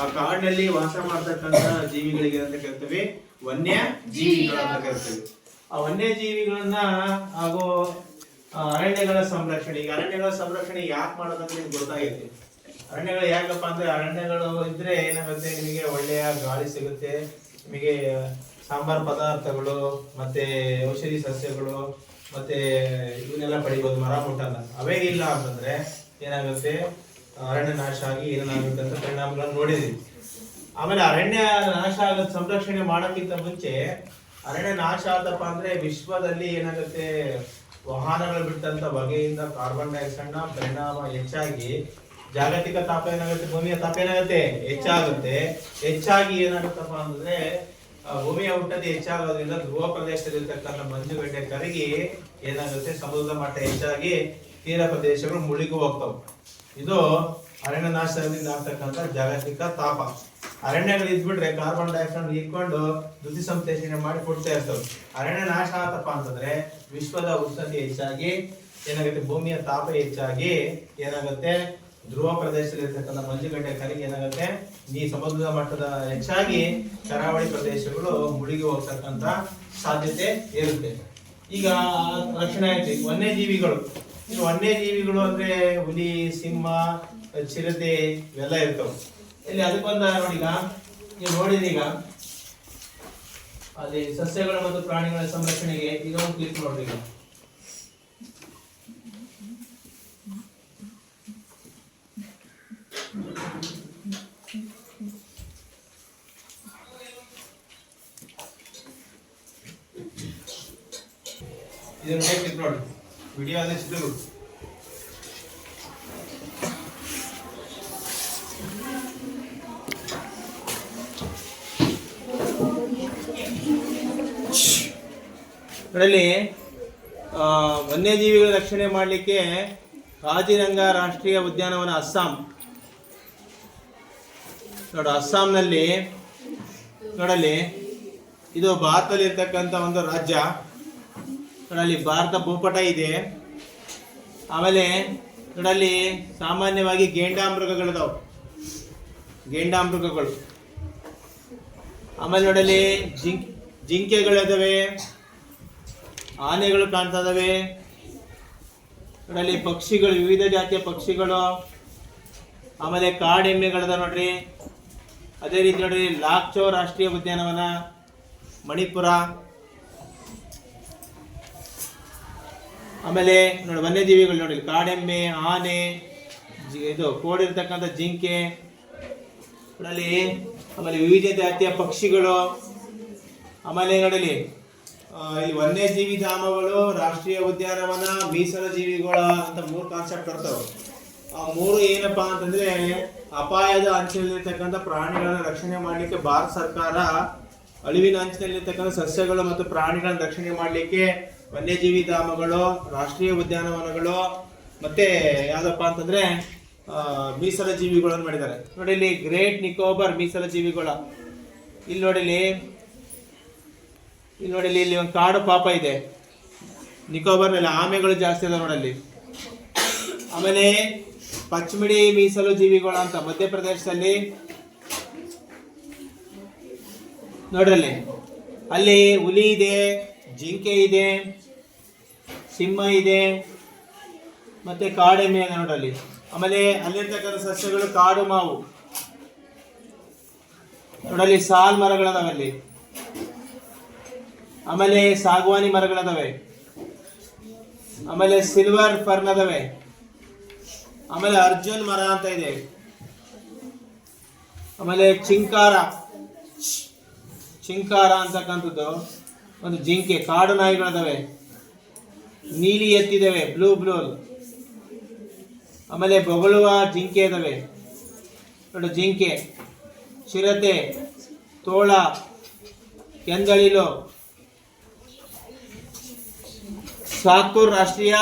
ಆ ಕಾಡಿನಲ್ಲಿ ವಾಸ ಮಾಡ್ತಕ್ಕಂತ ಜೀವಿಗಳಿಗೆ ಅಂತ ಕರಿತೀವಿ ವನ್ಯ ಜೀವಿಗಳು ಅಂತ ಕರಿತೀವಿ. ಆ ವನ್ಯಜೀವಿಗಳನ್ನ ಹಾಗೂ ಅರಣ್ಯಗಳ ಸಂರಕ್ಷಣೆ. ಈಗ ಅರಣ್ಯಗಳ ಸಂರಕ್ಷಣೆ ಯಾಕೆ ಮಾಡೋದಂತ ನಿಮ್ಗೆ ಗೊತ್ತಾಗೈತಿ. ಅರಣ್ಯಗಳು ಯಾಕಪ್ಪ ಅಂದ್ರೆ ಅರಣ್ಯಗಳು ಇದ್ರೆ ಏನಾಗುತ್ತೆ, ನಿಮಗೆ ಒಳ್ಳೆಯ ಗಾಳಿ ಸಿಗುತ್ತೆ, ನಿಮಗೆ ಸಾಂಬಾರ್ ಪದಾರ್ಥಗಳು ಮತ್ತೆ ಔಷಧಿ ಸಸ್ಯಗಳು ಮತ್ತೆ ಇವನ್ನೆಲ್ಲ ಪಡಿಬೋದು, ಮರ ಮುಟ್ಟಲ್ಲ. ಅವೇ ಇಲ್ಲ ಅಂತಂದ್ರೆ ಏನಾಗುತ್ತೆ, ಅರಣ್ಯ ನಾಶ ಆಗಿ ಏನಾಗುತ್ತೆ ಅಂತ ಪರಿಣಾಮಗಳನ್ನು ನೋಡಿದೀವಿ. ಆಮೇಲೆ ಅರಣ್ಯ ನಾಶ ಆಗೋದ್ ಸಂರಕ್ಷಣೆ ಮಾಡೋಕ್ಕಿಂತ ಮುಂಚೆ ಅರಣ್ಯ ನಾಶ ಆತಪ್ಪ ಅಂದ್ರೆ ವಿಶ್ವದಲ್ಲಿ ಏನಾಗುತ್ತೆ, ವಾಹನಗಳು ಬಿಟ್ಟಂತ ಹೊಗೆಯಿಂದ ಕಾರ್ಬನ್ ಡೈಆಕ್ಸೈಡ್ ನ ಪರಿಣಾಮ ಹೆಚ್ಚಾಗಿ ಜಾಗತಿಕ ತಾಪ ಏನಾಗುತ್ತೆ, ಭೂಮಿಯ ತಾಪ ಏನಾಗುತ್ತೆ, ಹೆಚ್ಚಾಗಿ ಏನಾಗುತ್ತಪ್ಪ ಅಂದ್ರೆ ಭೂಮಿಯ ಉಷ್ಣತೆ ಹೆಚ್ಚಾಗೋದ್ರಿಂದ ಧ್ರುವ ಪ್ರದೇಶದಲ್ಲಿರ್ತಕ್ಕಂಥ ಮಂಜುಗಡ್ಡೆ ಕರಗಿ ಏನಾಗುತ್ತೆ, ಸಮುದ್ರದ ಮಟ್ಟ ಹೆಚ್ಚಾಗಿ ತೀರ ಪ್ರದೇಶಗಳು ಮುಳುಗಿ ಹೋಗ್ತವೆ. ಇದು ಅರಣ್ಯ ನಾಶದಿಂದ ಆಗ್ತಕ್ಕಂಥ ಜಾಗತಿಕ ತಾಪ. ಅರಣ್ಯಗಳು ಇದ್ಬಿಟ್ರೆ ಕಾರ್ಬನ್ ಡೈಆಕ್ಸೈಡ್ ಹೀರ್ಕೊಂಡು ದ್ಯುತಿ ಸಂಶ್ಲೇಷಣೆ ಮಾಡಿ ಕೊಡ್ತಾ ಇರ್ತವೆ. ಅರಣ್ಯ ನಾಶ ಆತಪ್ಪ ಅಂತಂದ್ರೆ ವಿಶ್ವದ ಉಷ್ಣತೆ ಹೆಚ್ಚಾಗಿ ಏನಾಗುತ್ತೆ, ಭೂಮಿಯ ತಾಪ ಹೆಚ್ಚಾಗಿ ಏನಾಗುತ್ತೆ, ಧ್ರುವ ಪ್ರದೇಶದಲ್ಲಿರ್ತಕ್ಕಂಥ ಮಂಜುಗಡ್ಡೆ ಕರಗಿ ಏನಾಗುತ್ತೆ, ಈ ಸಮುದ್ರದ ಮಟ್ಟದ ಹೆಚ್ಚಾಗಿ ಕರಾವಳಿ ಪ್ರದೇಶಗಳು ಮುಳುಗಿ ಹೋಗ್ತಕ್ಕಂಥ ಸಾಧ್ಯತೆ ಇರುತ್ತೆ. ಈಗ ರಕ್ಷಣೆ ಆಯ್ತು. ವನ್ಯಜೀವಿಗಳು. ಈ ವನ್ಯಜೀವಿಗಳು ಅಂದ್ರೆ ಹುಲಿ, ಸಿಂಹ, ಚಿರತೆ ಇವೆಲ್ಲ ಇರ್ತವೆ. ಇಲ್ಲಿ ಅದಕ್ಕೊಂದ ನೋಡೀಗ ನೀವು ನೋಡಿದೀಗ ಅಲ್ಲಿ ಸಸ್ಯಗಳು ಮತ್ತು ಪ್ರಾಣಿಗಳ ಸಂರಕ್ಷಣೆಗೆ ಈಗ ಒಂದು ಕ್ಲಿಕ್ ನೋಡ್ರಿ. ಈಗ ಇದನ್ನ ಕ್ಲಿಕ್ ನೋಡಿ, ವಿಡಿಯೋ ಅದೇ ಚಿತ್ರಗಳು. ಇದರಲ್ಲಿ ವನ್ಯಜೀವಿಗಳ ರಕ್ಷಣೆ ಮಾಡಲಿಕ್ಕೆ ಕಾಜಿರಂಗ ರಾಷ್ಟ್ರೀಯ ಉದ್ಯಾನವನ ಅಸ್ಸಾಂ ನೋಡು. ಅಸ್ಸಾಂನಲ್ಲಿ ನೋಡಲ್ಲಿ ಇದು ಭಾರತದಲ್ಲಿ ಇರ್ತಕ್ಕಂಥ ಒಂದು ರಾಜ್ಯ. ನೋಡಲ್ಲಿ ಭಾರತ ಭೂಪಟ ಇದೆ. ಆಮೇಲೆ ನೋಡಲ್ಲಿ ಸಾಮಾನ್ಯವಾಗಿ ಗೇಂಡಾಮೃಗಗಳಿದಾವೆ, ಗೇಂಡಾಮೃಗಗಳು. ಆಮೇಲೆ ನೋಡಲ್ಲಿ ಜಿಂಕೆಗಳಿದಾವೆ, ಆನೆಗಳು ಕಾಣ್ತಾ ಇದಾವೆ. ನೋಡಲ್ಲಿ ಪಕ್ಷಿಗಳು, ವಿವಿಧ ಜಾತಿಯ ಪಕ್ಷಿಗಳು. ಆಮೇಲೆ ಕಾಡೆಮ್ಮೆಗಳದ ನೋಡ್ರಿ. ಅದೇ ರೀತಿ ನೋಡ್ರಿ ಲಾಕ್ಚೋ ರಾಷ್ಟ್ರೀಯ ಉದ್ಯಾನವನ ಮಣಿಪುರ. ಆಮೇಲೆ ನೋಡಿ ವನ್ಯಜೀವಿಗಳು ನೋಡಿ, ಕಾಡೆಮ್ಮೆ, ಆನೆ, ಇದು ಕೋಡಿರ್ತಕ್ಕಂಥ ಜಿಂಕೆ ನೋಡಲಿ. ಆಮೇಲೆ ವಿವಿಧ ಜಾತಿಯ ಪಕ್ಷಿಗಳು. ಆಮೇಲೆ ನೋಡಲಿ ಇಲ್ಲಿ ವನ್ಯಜೀವಿ ಧಾಮಗಳು, ರಾಷ್ಟ್ರೀಯ ಉದ್ಯಾನವನ, ಮೀಸಲು ಜೀವಿಗಳ ಅಂತ 3 ಕಾನ್ಸೆಪ್ಟ್ ಬರ್ತವೆ. ಆ 3 ಏನಪ್ಪಾ ಅಂತಂದ್ರೆ ಅಪಾಯದ ಅಂಚಿನಲ್ಲಿರ್ತಕ್ಕಂಥ ಪ್ರಾಣಿಗಳನ್ನ ರಕ್ಷಣೆ ಮಾಡಲಿಕ್ಕೆ ಭಾರತ ಸರ್ಕಾರ ಅಳಿವಿನ ಅಂಚಿನಲ್ಲಿರ್ತಕ್ಕಂಥ ಸಸ್ಯಗಳು ಮತ್ತು ಪ್ರಾಣಿಗಳನ್ನ ರಕ್ಷಣೆ ಮಾಡಲಿಕ್ಕೆ ವನ್ಯಜೀವಿ ಧಾಮಗಳು, ರಾಷ್ಟ್ರೀಯ ಉದ್ಯಾನವನಗಳು, ಮತ್ತೆ ಯಾವ್ದಪ್ಪ ಅಂತಂದ್ರೆ ಮೀಸಲ ಜೀವಿಗಳನ್ನು ಮಾಡಿದ್ದಾರೆ. ನೋಡಿ ಇಲ್ಲಿ ಗ್ರೇಟ್ ನಿಕೋಬಾರ್ ಮೀಸಲ ಜೀವಿಗಳ. ಇಲ್ಲಿ ನೋಡಿಲಿ, ಇಲ್ಲಿ ಒಂದು ಕಾಡು ಪಾಪ ಇದೆ. ನಿಕೋಬಾರ್ನಲ್ಲಿ ಆಮೆಗಳು ಜಾಸ್ತಿ ಇದೆ ನೋಡಲ್ಲಿ. ಆಮೇಲೆ ಪಚ್ಮಿಡಿ ಮೀಸಲು ಜೀವಿಗಳು ಅಂತ ಮಧ್ಯಪ್ರದೇಶದಲ್ಲಿ ನೋಡ್ರಲ್ಲಿ, ಅಲ್ಲಿ ಹುಲಿ ಇದೆ, ಜಿಂಕೆ ಇದೆ, ಸಿಂಹ ಇದೆ, ಮತ್ತೆ ಕಾಡೆಮ್ಮೆ ಇದೆ ನೋಡ್ರಲ್ಲಿ. ಆಮೇಲೆ ಅಲ್ಲಿರ್ತಕ್ಕಂಥ ಸಸ್ಯಗಳು ಕಾಡು ಮಾವು ನೋಡಲ್ಲಿ, ಸಾಲ್ ಮರಗಳದಾವೆ ಅಲ್ಲಿ. ಆಮೇಲೆ ಸಾಗವಾನಿ ಮರಗಳದಾವೆ. ಆಮೇಲೆ ಸಿಲ್ವರ್ ಫರ್ನ್ ಅದಾವೆ. ಆಮೇಲೆ ಅರ್ಜುನ್ ಮರ ಅಂತ ಇದೆ. ಆಮೇಲೆ ಚಿಂಕಾರ ಅಂತಕ್ಕಂಥದ್ದು ಒಂದು ಜಿಂಕೆ, ಕಾಡು ನಾಯಿಗಳದಾವೆ. ನೀಲಿ ಎತ್ತಿದಾವೆ, ಬ್ಲೂ. ಆಮೇಲೆ ಬೊಗಳುವ ಜಿಂಕೆ ಇದಾವೆ ನೋಡಿ, ಜಿಂಕೆ, ಚಿರತೆ, ತೋಳ, ಕೆಂದಳಿಲು. ಸಾತ್ತೂರ್ ರಾಷ್ಟ್ರೀಯ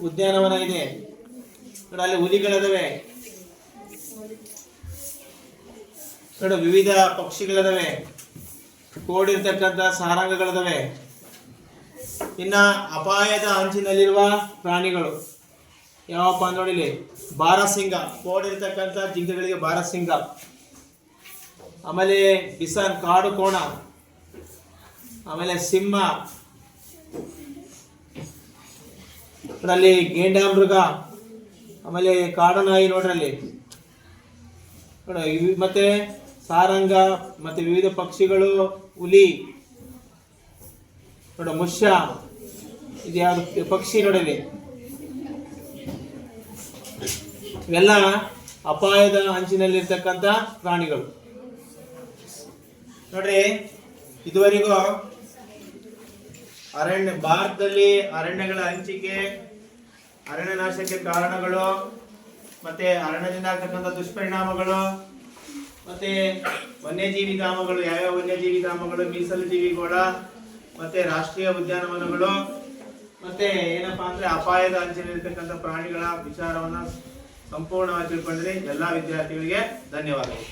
ಉದ್ಯಾನವನ ಇದೆ ನೋಡಿ, ಅಲ್ಲಿ ಹುಲಿಗಳಿದಾವೆ ನೋಡಿ, ವಿವಿಧ ಪಕ್ಷಿಗಳಿದಾವೆ, ಕೋಡಿರ್ತಕ್ಕಂಥ ಸಾರಂಗಗಳಿದಾವೆ. ಇನ್ನ ಅಪಾಯದ ಅಂಚಿನಲ್ಲಿರುವ ಪ್ರಾಣಿಗಳು ಯಾವಪ್ಪ ನೋಡಿಲಿ, ಬಾರಸಿಂಗ, ಕೋಡಿರ್ತಕ್ಕಂಥ ಜಿಂಕೆಗಳಿಗೆ ಬಾರಸಿಂಗ. ಆಮೇಲೆ ಬಿಸನ್, ಕಾಡು ಕೋಣ. ಆಮೇಲೆ ಸಿಂಹ, ಅಲ್ಲಿ ಗೇಂಡಾಮೃಗ. ಆಮೇಲೆ ಕಾಡು ನಾಯಿ ನೋಡ್ರಲ್ಲಿ ಮತ್ತೆ ಸಾರಂಗ, ಮತ್ತೆ ವಿವಿಧ ಪಕ್ಷಿಗಳು, ಹುಲಿ ನೋಡ, ಮುಷ್ಯ, ಇದು ಯಾವ್ದು ಪಕ್ಷಿ ನೋಡಲಿ. ಇವೆಲ್ಲ ಅಪಾಯದ ಅಂಚಿನಲ್ಲಿರ್ತಕ್ಕಂಥ ಪ್ರಾಣಿಗಳು ನೋಡ್ರಿ. ಇದುವರೆಗೂ ಭಾರತದಲ್ಲಿ ಅರಣ್ಯಗಳ ಹಂಚಿಕೆ, ಅರಣ್ಯ ನಾಶಕ್ಕೆ ಕಾರಣಗಳು, ಮತ್ತೆ ಅರಣ್ಯದಿಂದ ಆಗ್ತಕ್ಕಂಥ ದುಷ್ಪರಿಣಾಮಗಳು, ಮತ್ತೆ ವನ್ಯಜೀವಿ ಧಾಮಗಳು, ಯಾವ್ಯಾವ ವನ್ಯಜೀವಿ ಧಾಮಗಳು, ಮೀಸಲು ಜೀವಿಗಳ, ಮತ್ತೆ ರಾಷ್ಟ್ರೀಯ ಉದ್ಯಾನವನಗಳು, ಮತ್ತೆ ಏನಪ್ಪಾ ಅಂದ್ರೆ ಅಪಾಯದ ಅಂಚಿನಲ್ಲಿರ್ತಕ್ಕಂಥ ಪ್ರಾಣಿಗಳ ವಿಚಾರವನ್ನ ಸಂಪೂರ್ಣವಾಗಿ ತಿಳ್ಕೊಂಡ್ರೆ ಎಲ್ಲ ವಿದ್ಯಾರ್ಥಿಗಳಿಗೆ ಧನ್ಯವಾದಗಳು.